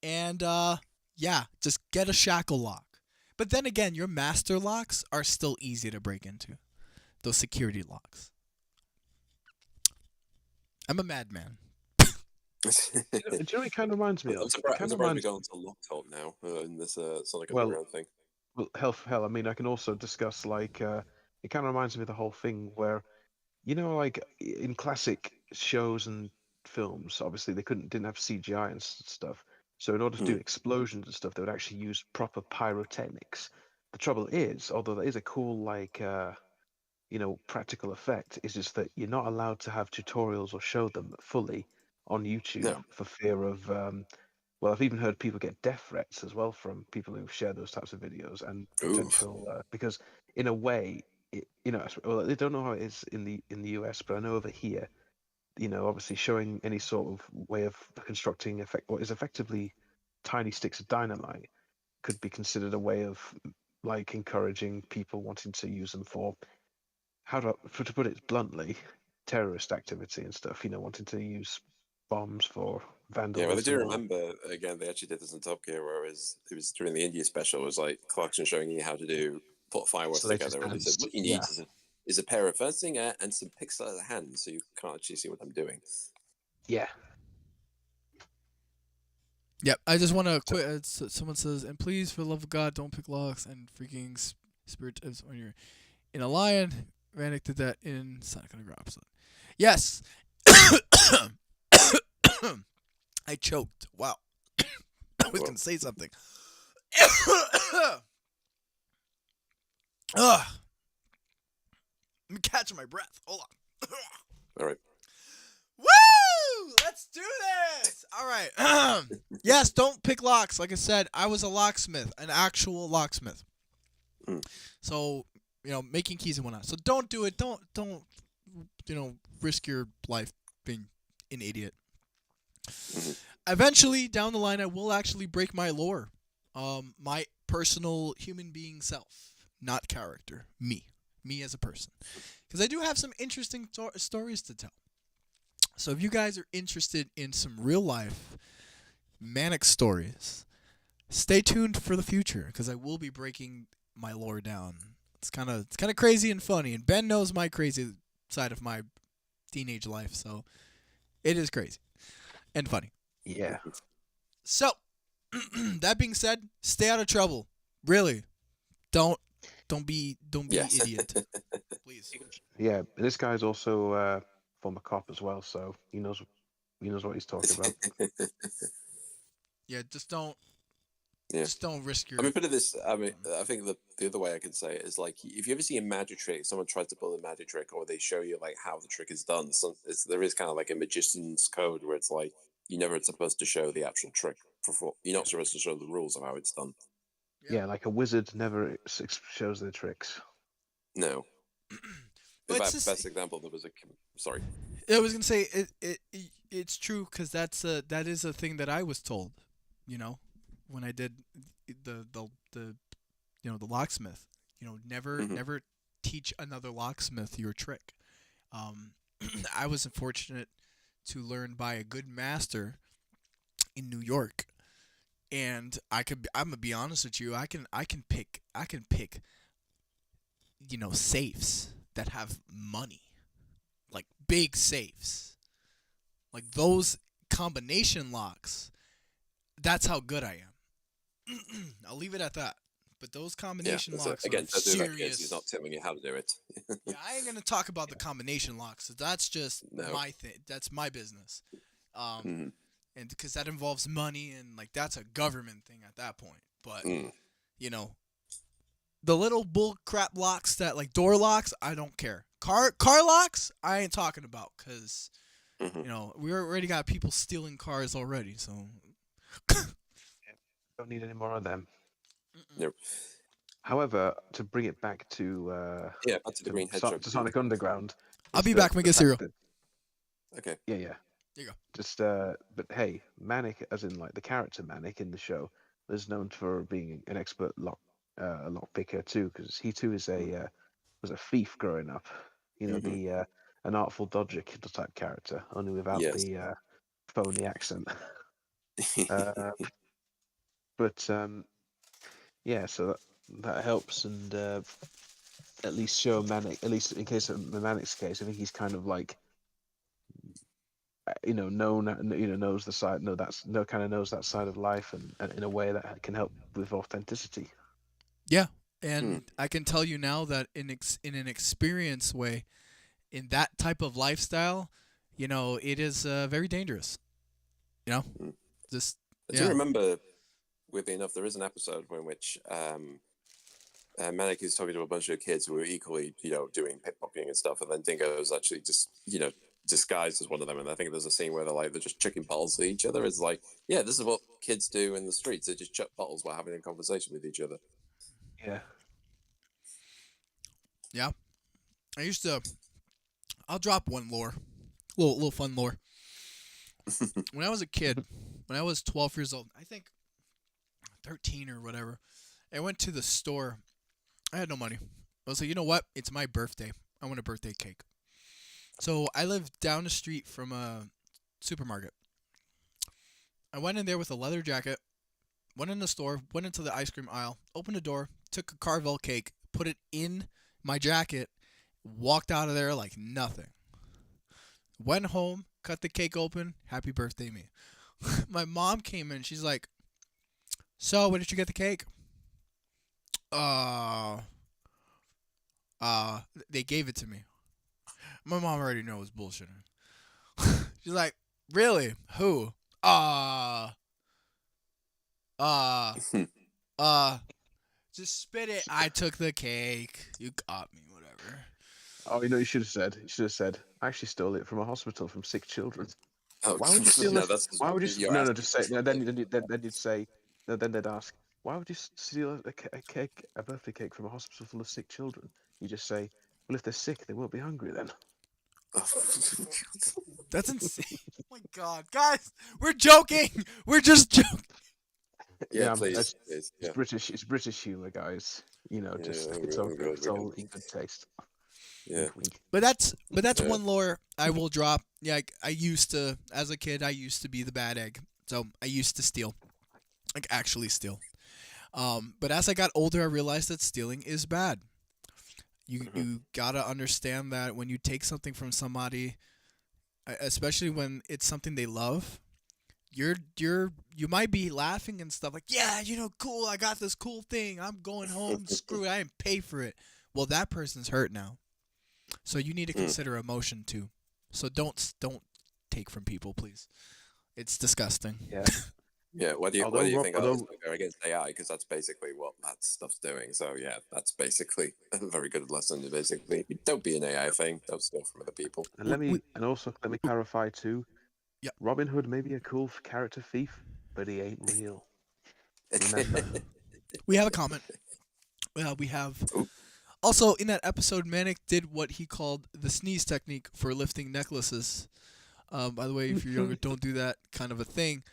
and just get a shackle lock. But then again, your master locks are still easy to break into. Those security locks. I'm a madman. Do you know what it kind of reminds me of? I'm It surprised kind of we're reminds. going to lock talk now in this Sonic Well, Underground thing. Well, hell. I mean, I can also discuss like it kind of reminds me of the whole thing where, like in classic shows and films, obviously they didn't have CGI and stuff. So in order to do explosions and stuff, they would actually use proper pyrotechnics. The trouble is, although that is a cool practical effect, is just that you're not allowed to have tutorials or show them fully on YouTube for fear of well, I've even heard people get death threats as well from people who share those types of videos and potential because in a way, well, I don't know how it is in the US, but I know over here, obviously showing any sort of way of constructing what is effectively tiny sticks of dynamite could be considered a way of like encouraging people wanting to use them for to put it bluntly, terrorist activity and stuff. Wanting to use bombs for vandalism. Yeah, well, I do remember again. They actually did this in Top Gear, where it was during the India special. It was like Clarkson showing you how to put fireworks together, and he said, "What you need is a pair of fencing and some pixelated hands, so you can't actually see what I'm doing." Yeah. Yep, I just want to quit. Someone says, and please, for the love of God, don't pick locks and freaking spirit tips when you're in a lion. Vanek did that in Sonic Underground episode. Yes. I choked. Wow. I was going to say something. I'm catching my breath. Hold on. All right. Woo! Let's do this. All right. Yes, don't pick locks. Like I said, I was a locksmith, an actual locksmith. Mm. So, making keys and whatnot. So don't do it. Don't risk your life being an idiot. Mhm. Eventually, down the line, I will actually break my lore. My personal human being self, not character. Me as a person. Because I do have some interesting stories to tell. So if you guys are interested in some real life manic stories, stay tuned for the future because I will be breaking my lore down. It's kind of crazy and funny, and Ben knows my crazy side of my teenage life, so it is crazy and funny. Yeah. So that being said, stay out of trouble. Really, don't be Yes. idiot, please. Yeah. This guy's also former cop as well, so he knows what he's talking about. Yeah, just don't Yeah. risk your. I mean, put it this. I mean, I think the other way I could say it is like if you ever see a magic trick, someone tries to pull a magic trick, or they show you like how the trick is done. There is kind of like a magician's code where it's like you're never supposed to show the actual trick. You're not supposed to show the rules of how it's done. Yeah, like a wizard never shows their tricks. No. But In it's fact, best example, there was sorry. I was gonna say it's true because that is a thing that I was told, when I did the the locksmith. Never teach another locksmith your trick. I was fortunate to learn by a good master in New York, and I'm gonna be honest with you. I can pick safes that have money. Like big safes, like those combination locks. That's how good I am. I'll leave it at that. But those combination locks again, are don't do that because serious. he's not telling you how to do it. Yeah, I ain't gonna talk about the combination locks. That's just No. my thing. That's my business. Mhm. And because that involves money and like that's a government thing at that point. But the little bull crap locks that like door locks, I don't care. Car locks, I ain't talking about because we already got people stealing cars already. So Don't need any more of them. Nope. However, to bring it back to Back to the Green Hedgehog. to Sonic Underground. I'll be back when we get cereal. Okay. Yeah. There you go. Just but hey, Manic, as in like the character Manic in the show, is known for being an expert lock picker too, because he too is was a thief growing up. The an artful dodger type character, only without Yes. the phony accent. But yeah, so that helps, and at least show Manic. At least in case of the Manic's case, I think he's kind of like knows the side. Kind of knows that side of life, and in a way that can help with authenticity. Yeah, and I can tell you now that in an experience way, in that type of lifestyle, it is very dangerous. Just I do remember, weirdly enough, there is an episode in which Manic is talking to a bunch of kids who are equally, doing pickpocketing and stuff, and then Dingo is actually just, disguised as one of them. And I think there's a scene where they're just chucking bottles at each other. It's like, yeah, this is what kids do in the streets. They just chuck bottles while having a conversation with each other. Yeah. Yeah. I'll drop one lore. Little fun lore. When I was a kid, when I was 12 years old, I think 13 or whatever, I went to the store. I had no money. I was like, you know what? It's my birthday. I want a birthday cake. So I lived down the street from a supermarket. I went in there with a leather jacket, went in the store, went into the ice cream aisle, opened the door, took a Carvel cake, put it in my jacket, walked out of there like nothing. Went home, cut the cake open, happy birthday me. My mom came in, she's like, so where did you get the cake? They gave it to me. My mom already knows bullshitting. She's like, really? Who? Just spit it. I took the cake. You got me, whatever. Oh, you know, you should have said. You should have said. I actually stole it from a hospital from sick children. Oh, Why would you steal no, this? that's Why would you? you're No, no, asking. just say. No, then you'd say. No, then they'd ask. Why would you steal a cake, a birthday cake from a hospital full of sick children? You just say, well, if they're sick, they won't be hungry then. That's insane. Oh my god, guys, we're joking. We're just joking. Yeah, Yeah, please, it's, please. it's Yeah, British. It's British humor, guys. You know, yeah, just I'm good. I'm good. it's all in good taste. Yeah, Wink, wink. But that's yeah. one lore I will drop. Yeah, I used to, as a kid, I used to be the bad egg. So I used to steal, like actually steal. But as I got older, I realized that stealing is bad. You gotta understand that when you take something from somebody, especially when it's something they love, you might be laughing and stuff like, yeah, cool, I got this cool thing, I'm going home, screw it, I didn't pay for it. Well, that person's hurt now, so you need to Mm. consider emotion too. So don't take from people, please. It's disgusting. Yeah. Yeah, what do you Although think? Oh, it's go against AI because that's basically what that stuff's doing. So yeah, that's basically a very good lesson. Basically, don't be an AI thing. Don't steal from other people. and We, also let me clarify too. yeah, Robin Hood may be a cool character thief, but he ain't real. Remember. we have a comment. We have Ooh. also in that episode, Manic did what he called the sneeze technique for lifting necklaces. By the way, if you're younger, don't do that kind of a thing.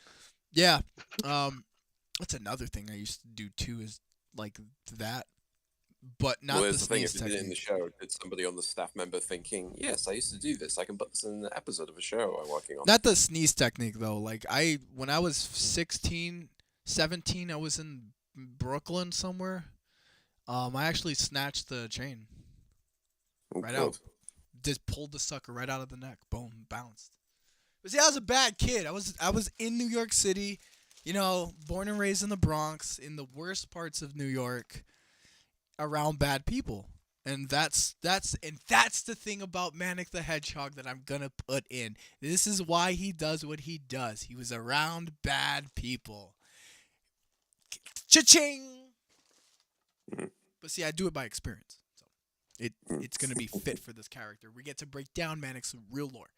Yeah. That's another thing I used to do too, is like that, but not Well, the here's the thing: sneeze if you did it in the technique. show, did somebody on the staff member thinking, "Yes, I used to do this. I can put this in an episode of a show I'm working on." Not the sneeze technique though. Like when I was 16, 17, I was in Brooklyn somewhere. I actually snatched the chain Oh, right God. out. Just pulled the sucker right out of the neck. Boom, bounced. But see, I was a bad kid. I was in New York City, born and raised in the Bronx, in the worst parts of New York, around bad people. And that's the thing about Manic the Hedgehog that I'm gonna put in. This is why he does what he does. He was around bad people. Cha-ching! Mhm. But see, I do it by experience. So Mm. it's gonna be fit for this character. We get to break down Manic's real lore.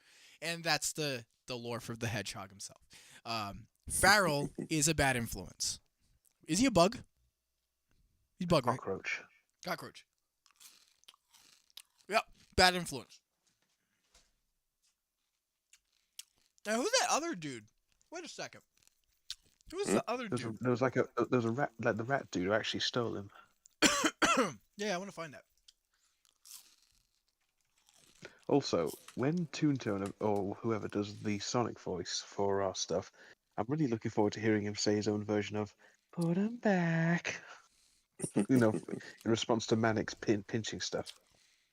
And that's the lore for the hedgehog himself. Farrell is a bad influence. Is he a bug? He's a bug, right? Cockroach. Cockroach. Yep, bad influence. Now, who's that other dude? Wait a second. Who's the other dude? There was a rat, like the rat dude who actually stole him. Yeah, I want to find that. Also, when Toontown or whoever does the Sonic voice for our stuff, I'm really looking forward to hearing him say his own version of "Put him back." You know, in response to Manic's pinching stuff.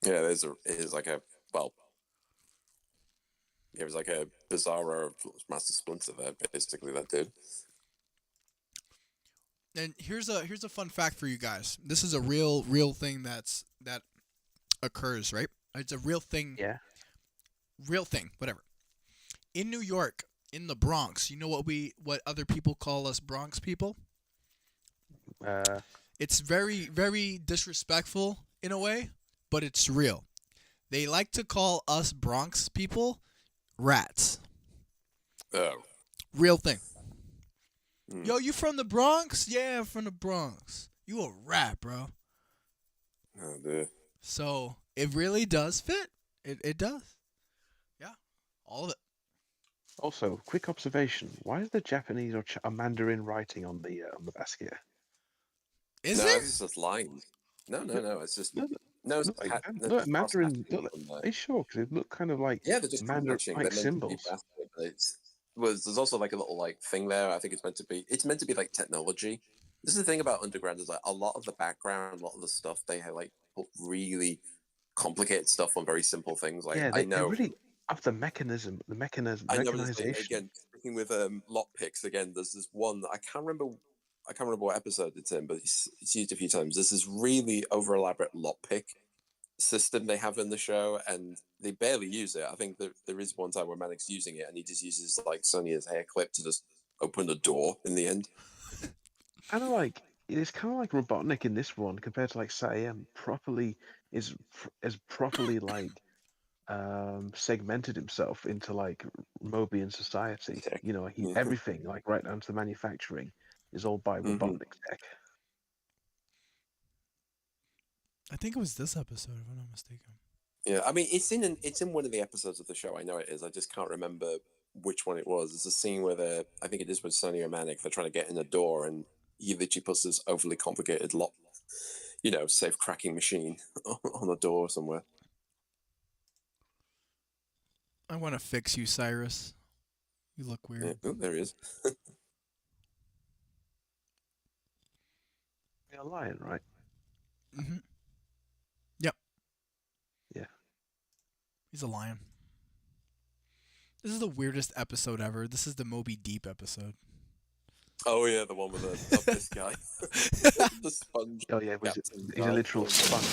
Yeah, there's like a well, it was like a Bizarro Master Splinter there, basically that dude. And here's a fun fact for you guys. This is a real thing that occurs, right? It's a real thing. Yeah. Real thing, whatever. In New York, in the Bronx, you know what other people call us Bronx people? It's very, very disrespectful in a way, but it's real. They like to call us Bronx people rats. Oh. Real thing. Mm. Yo, you from the Bronx? Yeah, I'm from the Bronx. You a rat, bro. Oh dear. So it really does fit. It does. Yeah, all of it. Also, quick observation: why is the Japanese or Mandarin writing on the basket? Is No, there? this is just lines. No, it's just No, no, it's look like no, look, it's cross Mandarin. hatching Look, on there. are you sure? Because it looked kind of like Yeah, they're just cross Mandarin hatching. like They're meant to be symbols. faster, but there's also like a little like thing there. I think it's meant to be like technology. This is the thing about Underground is like a lot of the background, a lot of the stuff they have like put really complicated stuff on very simple things. Like Yeah, I they know really up the mechanism, the I know this thing mechanization. again. Sticking with lock picks again. There's this one that I can't remember. I can't remember what episode it's in, but it's used a few times. There's this really over elaborate lock pick system they have in the show, and they barely use it. I think there is one time where Manic's using it, and he just uses like Sonia's hair clip to just open the door in the end. Kind of like it's kind of like Robotnik in this one compared to like Siam. Is properly like segmented himself into like Mobian society. Tech. You know, Mhm. everything like right down to the manufacturing is all by Mhm. Robotnik's tech. I think it was this episode, if I'm not mistaken. Yeah, I mean, it's in one of the episodes of the show. I know it is. I just can't remember which one it was. It's a scene where I think it is with Sonny or Manic. They're trying to get in a door, and he literally puts this overly complicated lock, safe cracking machine on a door somewhere. I want to fix you, Cyrus. You look Yeah. weird. Oh, there he is. You're a lion, right? Mm-hmm. Yep. Yeah. He's a lion. This is the weirdest episode ever. This is the Moby Deep episode. Oh yeah, the one with this guy, the sponge. Oh yeah, Captain he's a guy. literal sponge.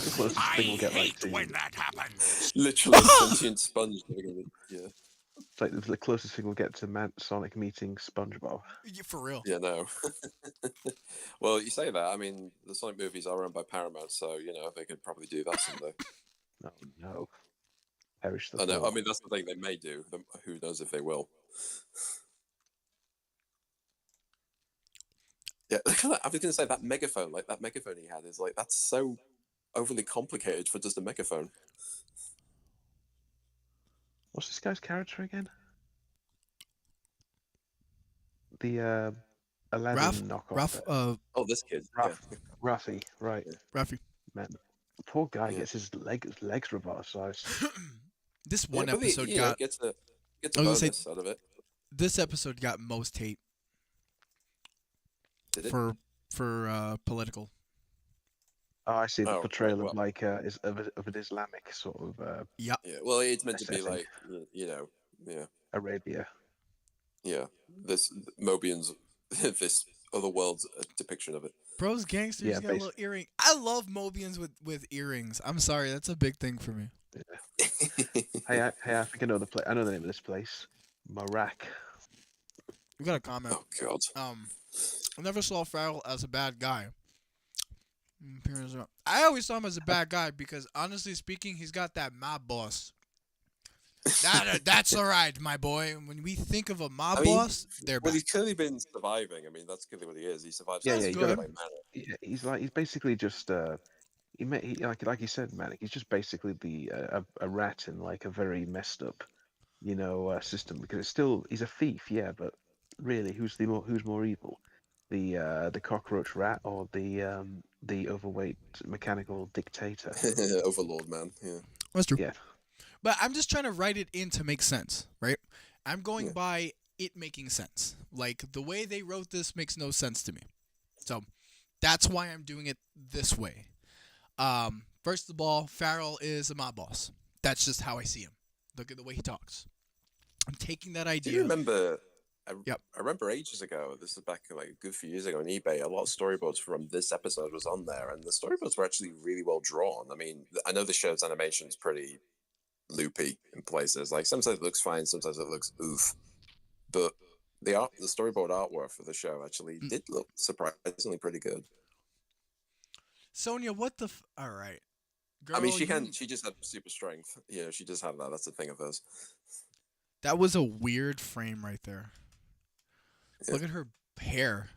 The closest I thing we'll get like hate to when that happens. Literally a sentient sponge. Yeah, it's like the closest thing we'll get to Sonic meeting SpongeBob. Yeah, for real. yeah, no. Well, you say that. I mean, the Sonic movies are owned by Paramount, so they could probably do that someday. Oh no. Perish the I know. I thought. mean, that's the thing they may do. Who knows if they will? Yeah, I was going to say that megaphone, like that megaphone he had, is like that's so overly complicated for just a megaphone. What's this guy's character again? The Aladdin knockoff. Raf, Oh, this kid. Rafi, right? Rafi. Man, the poor guy Yeah. gets his legs revitalized. This one But episode he, got. gets a I was gonna say- bonus out of it. This episode got most hate Did it? for political. Oh, I see the Oh, portrayal right, of well. like of an Islamic sort of Yeah. Well, it's meant to be Setting. like yeah, Arabia. yeah. This Mobian's this other world's depiction of it. Bro's gangsters Yeah, got a little earring. I love Mobians with earrings. I'm sorry, that's a big thing for me. Hey, I think I know I know the name of this place. Marak. We got a comment. Oh God. I never saw Farrell as a bad guy. I always saw him as a bad guy because, honestly speaking, he's got that mob boss. That's all right, my boy. When we think of a mob boss, they're Well, bad. he's clearly been surviving. I mean, that's clearly what he is. He survives. Yeah, That's you good. gotta, yeah, he's basically just like you said, Manic. He's just basically a rat in like a very messed up, system because he's a thief, yeah, but really, who's more evil, the cockroach rat or the overweight mechanical dictator? Overlord man. Yeah. That's true. Yeah, But I'm just trying to write it in to make sense, right? I'm going Yeah. by it making sense. Like, the way they wrote this makes no sense to me. So, that's why I'm doing it this way. First of all, Farrell is a mob boss. That's just how I see him. Look at the way he talks. I'm taking that Do idea. you remember? Yep. I remember ages ago. This is back like a good few years ago on eBay. A lot of storyboards from this episode was on there, and the storyboards were actually really well drawn. I mean, I know the show's animation is pretty loopy in places. Like sometimes it looks fine, sometimes it looks oof. But the storyboard artwork for the show actually did look surprisingly pretty good. Sonia, what the all right. Girl, I mean, she just had super strength. She just had that. That's the thing of hers. That was a weird frame right there. Yeah. Look at her hair.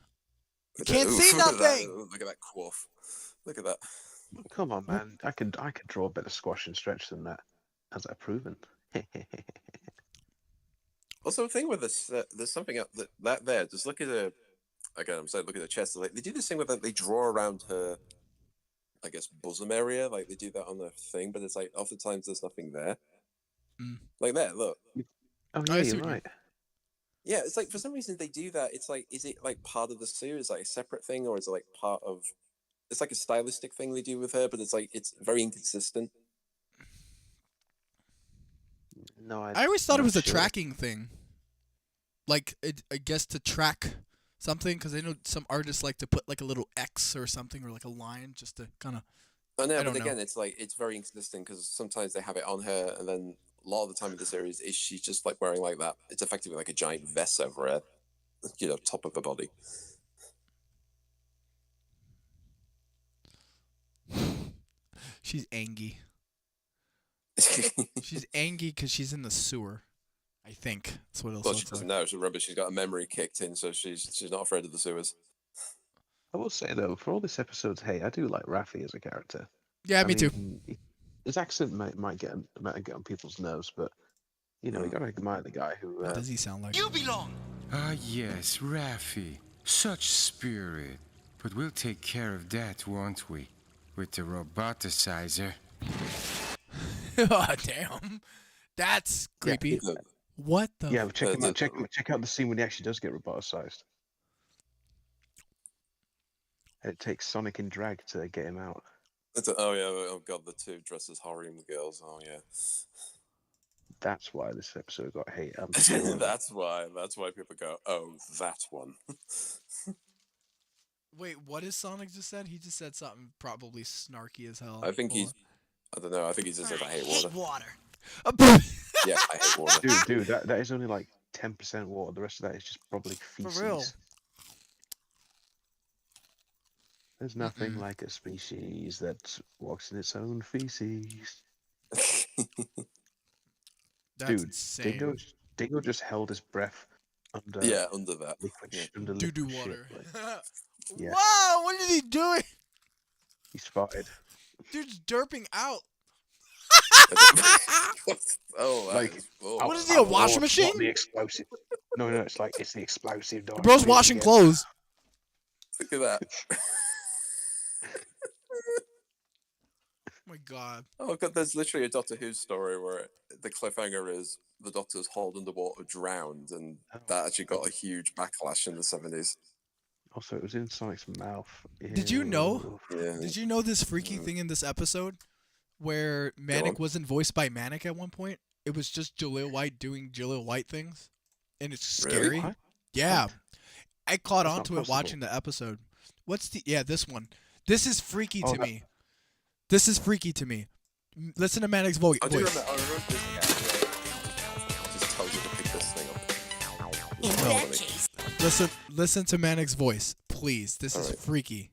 Look Can't at- see look at that. nothing! Look at that quaff. Look at that. come on, man. I could draw a better squash and stretch than that, as I've proven. Also, the thing with this, there's something up that there. Just look at her. Again, I'm saying, look at her chest. Like they do this thing where they draw around her, I guess, bosom area. Like they do that on the thing, but it's like oftentimes there's nothing there. Mm. Like there, look. Oh I yeah, see you're what you- right. Yeah, it's like for some reason they do that. It's like, is it like part of the series, like a separate thing, or is it like part of? It's like a stylistic thing they do with her, but it's like it's very inconsistent. No, I always thought it I'm was a not sure. tracking thing. Like, I guess to track something, because I know some artists like to put like a little X or something, or like a line, just to kind of. I know, I but don't know. again, it's like it's very inconsistent because sometimes they have it on her, and then a lot of the time in the series is she's just like wearing like that. It's effectively like a giant vest over her, top of her body. She's angry. She's angry because she's in the sewer. I think that's what else Well, she looks like. doesn't know. So remember, she's got a memory kicked in, so she's not afraid of the sewers. I will say though, for all this episode's hate, I do like Raffi as a character. Yeah, me too. His accent might get on people's nerves, but you gotta admire the guy who. What does he sound like? You belong. Ah, yes, Raffi. Such spirit. But we'll take care of that, won't we? With the roboticizer. Oh, damn. That's creepy. Yeah, What the? Yeah, but check out the scene when he actually does get roboticized. And it takes Sonic in drag to get him out. oh god, the two dressed as harem girls. Oh yeah. That's why this episode got hate. That's why people go, oh, that one. Wait, what is Sonic just said? He just said something probably snarky as hell. I think I don't know. I think he just said, I hate water. Yeah, I hate water. Dude, that is only like 10% water. The rest of that is just probably feces. For real. There's nothing like a species that walks in its own feces. That's insane. Dingo just held his breath under under that liquid, under Doo-doo liquid water. shit, like, yeah. Wow, what is he doing? He spotted. Dude's derping out. Oh, Like, What is he, a washing machine? Not the explosive. No, it's the explosive. Bro's washing clothes. Look at that. Oh my god. Oh god, there's literally a Doctor Who story where the cliffhanger is the Doctor's hauled underwater, drowned, and that actually got a huge backlash in the 70s. Also, it was in Sonic's mouth. Did you know? Yeah. Did you know this freaky thing in this episode where Manic wasn't voiced by Manic at one point? It was just Jaleel White doing Jaleel White things, and it's scary. Really? What? Yeah, I caught That's on to not it watching the episode. This one? This is freaky to me. This is freaky to me. Listen to Manic's voice. I remember this guy just tells you to pick this thing up. In that case. Listen to Manic's voice, please. This is freaky.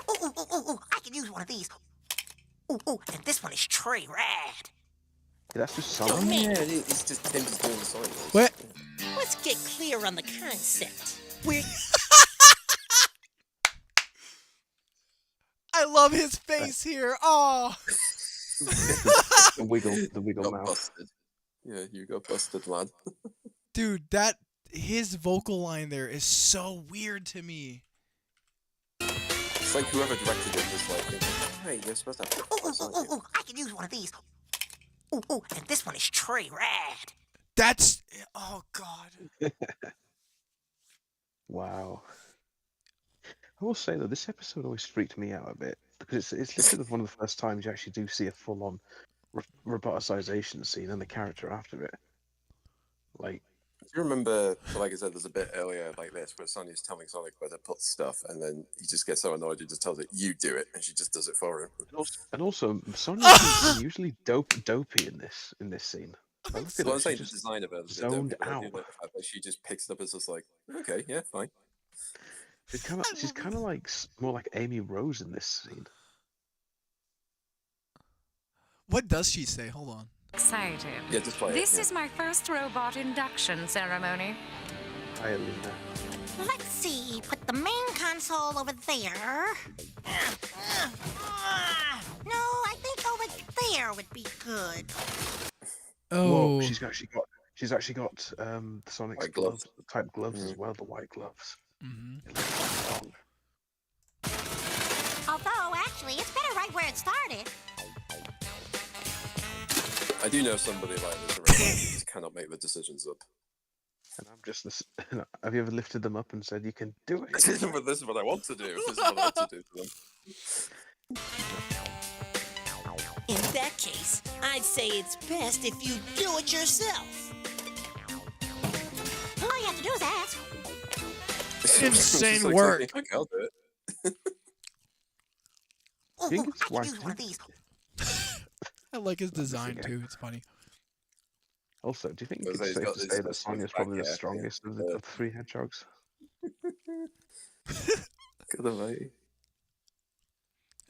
Ooh, I can use one of these. Ooh, and this one is tree rad. That's just Sonic. Oh yeah, it's just him just doing the Sonic voice. What? Let's get clear on the concept. We're I love his face here. Oh. the wiggle Got mouth. busted. Yeah, you got busted, lad. Dude, his vocal line there is so weird to me. It's like whoever directed it was like, hey, you're supposed to have ooh, I can use one of these. Ooh, and this one is tree rad. That's oh god. Wow. I will say though, this episode always freaked me out a bit because it's literally one of the first times you actually do see a full-on roboticization scene and the character after it. Like, do you remember, like I said, there's a bit earlier like this where Sonya's telling Sonic where to put stuff, and then he just gets so annoyed he just tells it, "You do it," and she just does it for him. and also Sonya's usually dopey in this scene. Well, I'm saying the design of her is a bit zoned dopey, but I do out. like the fact that she just picks it up as just like, okay, yeah, fine. She's kind of like more like Amy Rose in this scene. What does she say? Hold on. Excited. Yeah, just play This it. is my first robot induction ceremony. Hi, Alina. Let's see, put the main console over there. No, I think over there would be good. Oh. Whoa, she's actually got Sonic's White gloves. type gloves as well, the white gloves. Mm-hmm. Although, actually, it's better right where it started. I do know somebody like this already who just cannot make the decisions up. And I'm just this. Have you ever lifted them up and said you can do it? This is what I want to do. This is what I want to do to them. In that case, I'd say it's best if you do it yourself. All you have to do is ask. Insane It's like, work. Okay, I'll do it. Ooh, think it's I can white, use one of these. I like his design too. It's funny. Also, do you think Well, it's he's safe got to this say that Sonya's back probably the hair, strongest of the three hedgehogs? Good away.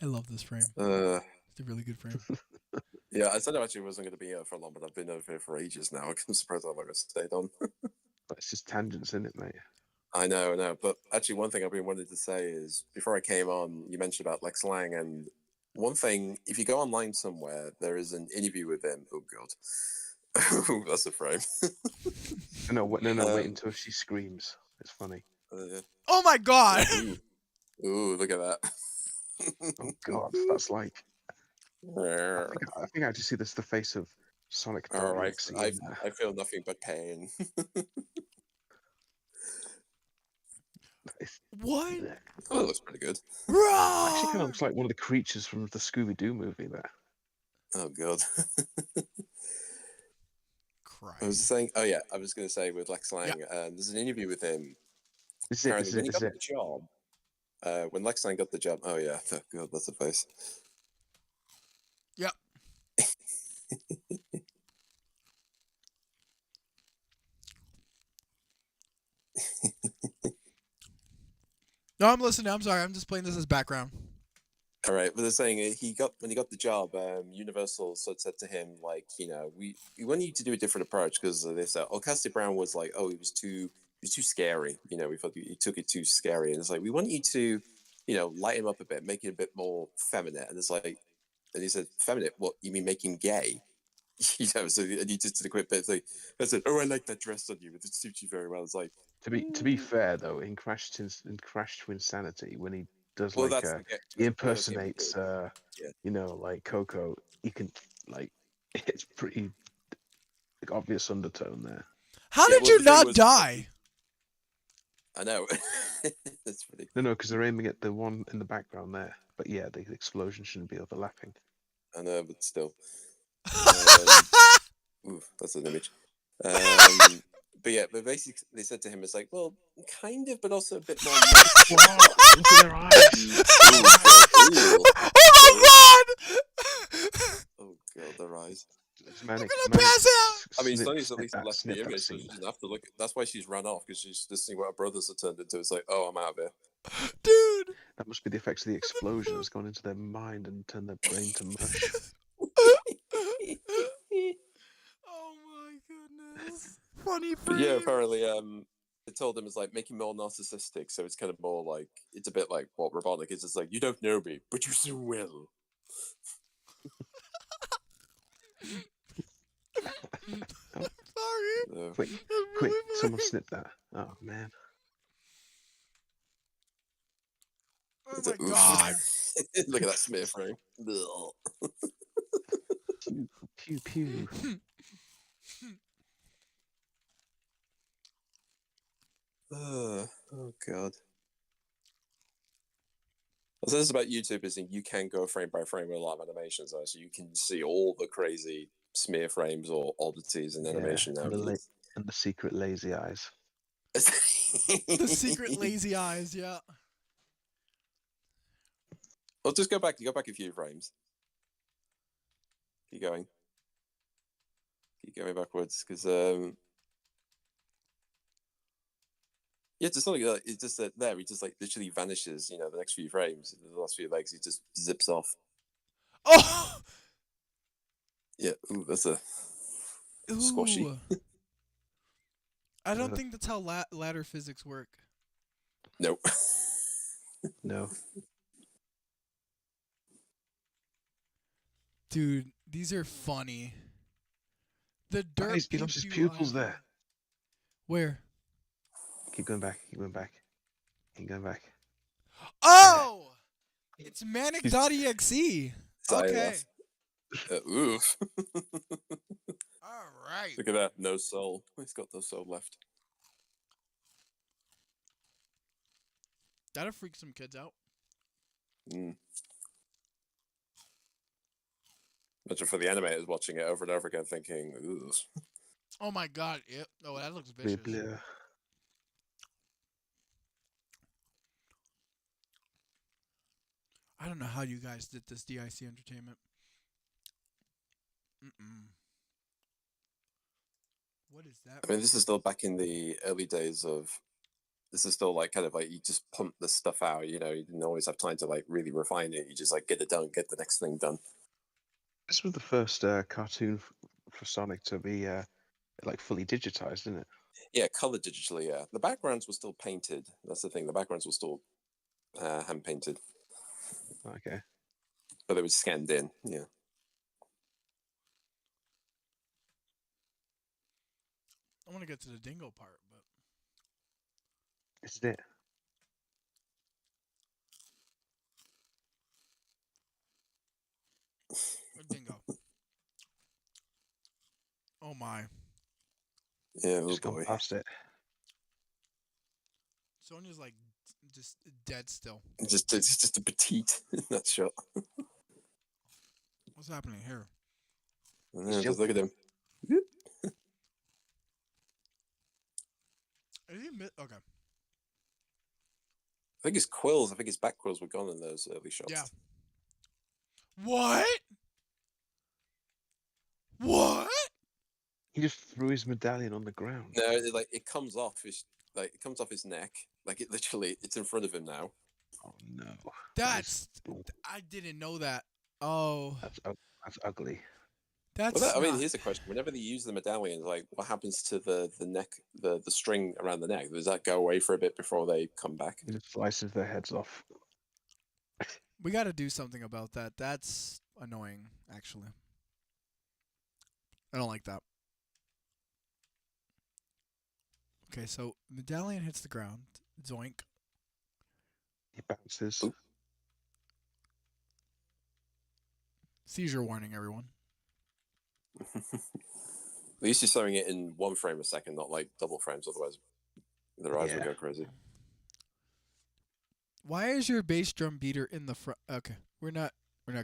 I love this frame. It's a really good frame. Yeah, I said I actually wasn't going to be here for long, but I've been over here for ages now. I'm surprised how long I stayed on. It's just tangents, isn't it, mate? I know. But actually, one thing I've been wanting to say is before I came on, you mentioned about Lex Lang, and one thing, if you go online somewhere, there is an interview with him. Oh god, Ooh, that's a frame. No, wait until she screams. It's funny. Oh my god! Ooh, look at that. Oh god, that's like. I think I just see this the face of Sonic All right, .exe in there. I feel nothing but pain. What? Oh, that looks pretty good. Actually, kind of Roar! looks like one of the creatures from the Scooby Doo movie there. Oh god. Crying. I was saying, oh yeah, I was going to say with Lex Lang, Yeah. there's an interview with him. This Apparently, is when it. he got the job, when Lex Lang got the job, oh yeah, oh, god, that's a face. Yep. No, I'm listening. I'm sorry. I'm just playing this as background. All right, but they're saying when he got the job, Universal sort of said to him like, we want you to do a different approach because they said, oh, Cassie Brown was like, oh, he was too scary. We thought he took it too scary, and it's like we want you to, light him up a bit, make it a bit more feminine. And it's like, and he said, feminine? What you mean, make him gay? So and he just did a quick bit thing. I said, oh, I like that dress on you. It suits you very well. It's like To be fair though, in Crash to Insanity, when he does well, like that's he that's impersonates yeah. like Coco, you can like it's pretty like, obvious undertone there. How Yeah, did well, you the thing not was- die? I know. That's pretty. No, because they're aiming at the one in the background there. But yeah, the explosion shouldn't be overlapping. I know, but still. Ooh, that's an image. But yeah, but basically they said to him, it's like, well, kind of, but also a bit more. Look at their eyes. Oh my god! Oh god, their eyes. It's I'm manic. gonna pass out. I mean, Snip, Sonny's at least that, left snip the that image, so scene. she doesn't have to look. That's why she's run off, because she's just seeing what her brothers have turned into. It's like, oh, I'm out of here. Dude! That must be the effects of the explosion has gone into their mind and turned their brain to mush. Oh my goodness. Funny But yeah, frame. apparently, they told him it's like making more narcissistic, so it's kind of more like it's a bit like what Robotnik is. It's like you don't know me, but you soon will. Sorry. No. Quick, someone snip that. Oh man. Oh It's my like, oof. god. Look at that smear frame. Pew pew. Oh god. So this is about YouTube is you can go frame by frame with a lot of animations though, so you can see all the crazy smear frames or oddities in animation now. And the secret lazy eyes. The secret lazy eyes, yeah. Well, just go back a few frames. Keep going. Keep going backwards, because yeah, just like it's just that there he just like literally vanishes. The next few frames, the last few legs, he just zips off. Oh! Yeah, ooh, that's a squashy. Ooh. I don't think that's how ladder physics work. Nope. No. Dude, these are funny. The dirt. He lost his pupils there. Where? Keep going back. Keep going back. Keep going back. Oh! It's manic.exe. Okay. Oof. All right. Look at that. No soul. He's got no soul left. That'll freak some kids out. Imagine for the animators watching it over and over again thinking, ooh. Oh my god. Yep. Oh, that looks vicious. I don't know how you guys did this, DIC Entertainment. What is that? I mean, this is still back in the early days of this is still like kind of like you just pump the stuff out. You didn't always have time to like really refine it. You just like get it done, get the next thing done. This was the first cartoon for Sonic to be like fully digitized, isn't it? Yeah, color digitally. Yeah, the backgrounds were still painted. That's the thing. The backgrounds were still hand painted, Okay. but it was scanned in. Yeah. I want to get to the dingo part, but This is it. a dingo. Oh my. Yeah. Oh Just gone boy. past it. Sonia's like just dead still. It's just a petite in that shot. What's happening here? Yeah, just look at him. Is he okay. I think his quills. I think his back quills were gone in those early shots. Yeah. What? What? He just threw his medallion on the ground. No, it comes off his neck. Like it literally, it's in front of him now. Oh no. That's I didn't know that. Oh, That's ugly. that's. Well, not... here's a question: whenever they use the medallion, like, what happens to the neck, the string around the neck? Does that go away for a bit before they come back? He just slices their heads off. We got to do something about that. That's annoying, actually. I don't like that. Okay, so medallion hits the ground. Zoink. He bounces. Oop. Seizure warning, everyone. At least you're showing it in 1 frame a second, not like double frames. Otherwise, their eyes would go crazy. Why is your bass drum beater in the front? Okay, we're not gonna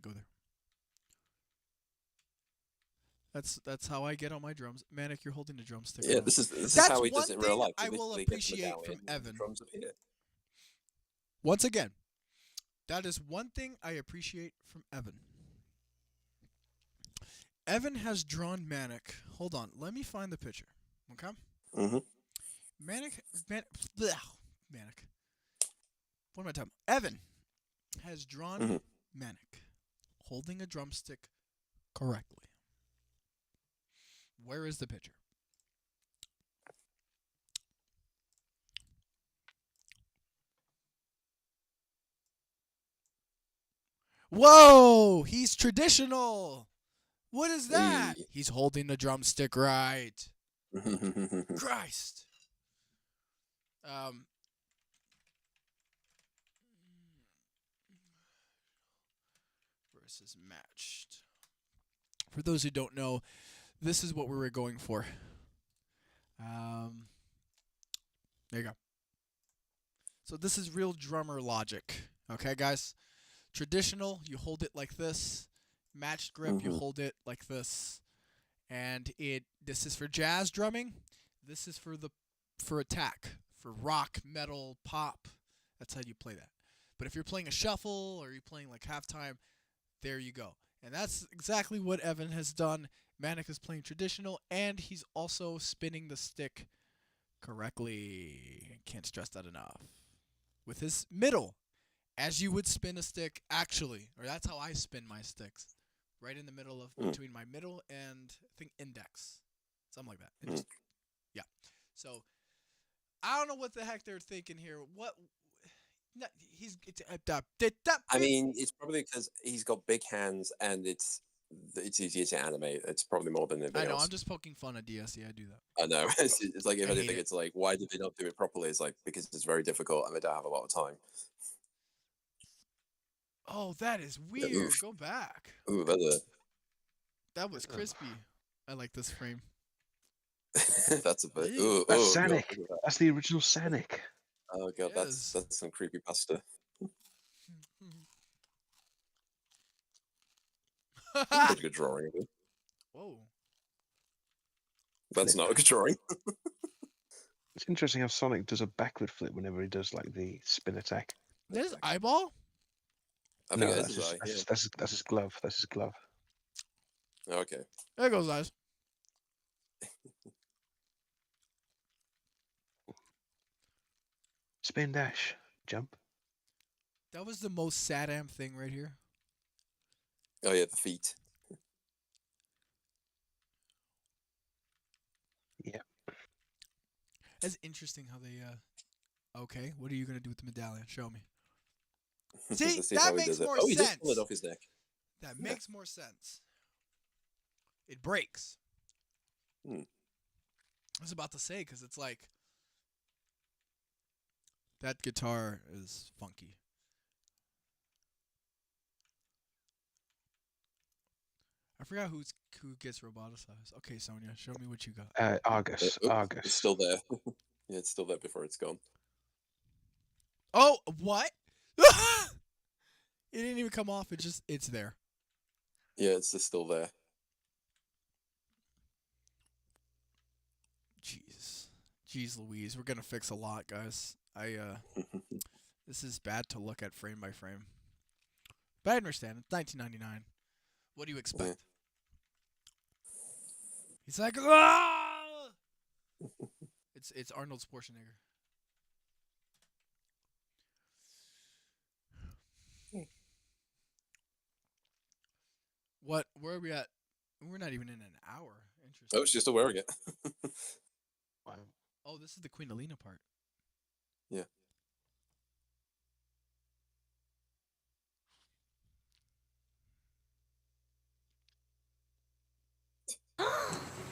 go there. That's how I get on my drums. Manic, you're holding the drumstick. Yeah, wrong. this is That's how he does one it in real thing life. I will Literally gets the appreciate medallion from and the Evan. drums appear. Once again, that is one thing I appreciate from Evan. Evan has drawn Manic. Hold on, let me find the picture. Okay. Mm-hmm. Manic. One more time. Evan has drawn Manic holding a drumstick correctly. Where is the picture? Whoa! He's traditional. What is that? Hey. He's holding the drumstick right. Christ. Versus matched. For those who don't know, this is what we were going for. There you go. So this is real drummer logic. Okay, guys? Traditional, you hold it like this. Matched grip, you hold it like this. And this is for jazz drumming. This is for attack, for rock, metal, pop. That's how you play that. But if you're playing a shuffle or you're playing like halftime, there you go. And that's exactly what Evan has done. Manic is playing traditional, and he's also spinning the stick correctly. Can't stress that enough. With his middle, as you would spin a stick, actually. Or that's how I spin my sticks. Right in the middle of, between my middle and, I think, index. Something like that. And just, yeah. So, I don't know what the heck they're thinking here. What... No, I mean, it's probably because he's got big hands and it's easier to animate. It's probably more than anything I know. else. I'm just poking fun at DSC. I do that. I know. It's like, if I hate anything, it. it's like, why did they not do it properly? It's like, because it's very difficult and they don't have a lot of time. Oh, that is weird. Oof. Go back. Ooh, That was crispy. I like this frame. that's a bit. Yeah. Ooh, That's God, Sonic. look at that. That's the original Sonic. Oh god, Yes. that's some creepy pasta. Pretty good drawing of it. Whoa. That's not a good drawing. It's interesting how Sonic does a backward flip whenever he does like the spin attack. There's eyeball? I No, think that's that's his, his eye. Yeah. that's his glove. That's his glove. Okay. There goes eyes. Spin dash. Jump. That was the most sad-am thing right here. Oh yeah, the feet. Yeah. That's interesting how they. Okay, what are you gonna do with the medallion? Show me. See, Let's see that how he makes does it. more Oh, he does pull it sense. off his neck. That Yeah. makes more sense. It breaks. Hmm. I was about to say because it's like that guitar is funky. I forgot who gets roboticized. Okay, Sonia, show me what you got. Argus. Oops, Argus. it's still there. Yeah, it's still there before it's gone. Oh, what? It didn't even come off. It's there. Yeah, it's just still there. Jeez Louise, we're gonna fix a lot, guys. This is bad to look at frame by frame. But I understand. It's 1999. What do you expect? Yeah. He's like, ah! It's Arnold Schwarzenegger. What? Where are we at? We're not even in an hour. Interesting. Oh, it's just still wearing it. Wow. Oh, this is the Queen Alina part. Yeah.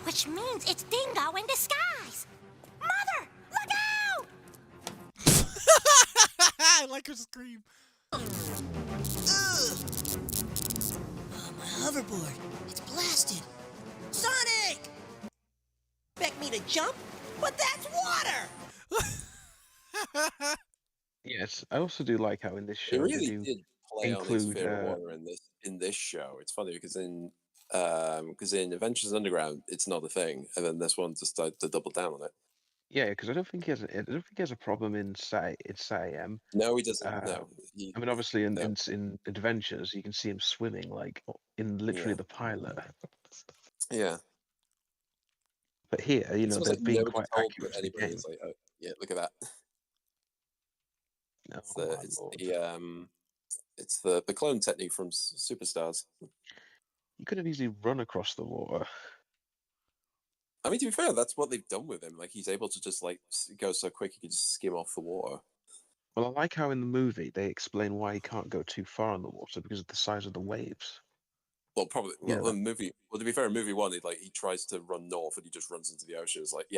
Which means it's Dingo in disguise. Mother, look out! I like her scream. Ugh! Oh, my hoverboard. It's blasted. Sonic! Expect me to jump? But that's water! Yes, I also do like how in this It show they really do did play on his include. fear of water in this show. It's funny because in Adventures Underground it's not a thing, and then this one just started to double down on it. Yeah, because I don't think he has. I don't think he has a problem in Siam. No, he doesn't. Uh, No, I mean, obviously no. in Adventures, you can see him swimming like in literally Yeah. the pilot. Yeah. But here, you It's know, almost they're like being nobody quite told accurate to the anybody. game. It's like, oh, yeah, look at that. Oh, It's my the lord! it's the clone technique from Superstars. You could have easily run across the water. I mean, to be fair, that's what they've done with him. Like, he's able to just like go so quick he can just skim off the water. Well, I like how in the movie they explain why he can't go too far on the water because of the size of the waves. Well, probably. Yeah, Well, in movie. Well, to be fair, in movie one, he tries to run north and he just runs into the ocean. It's like, yeah,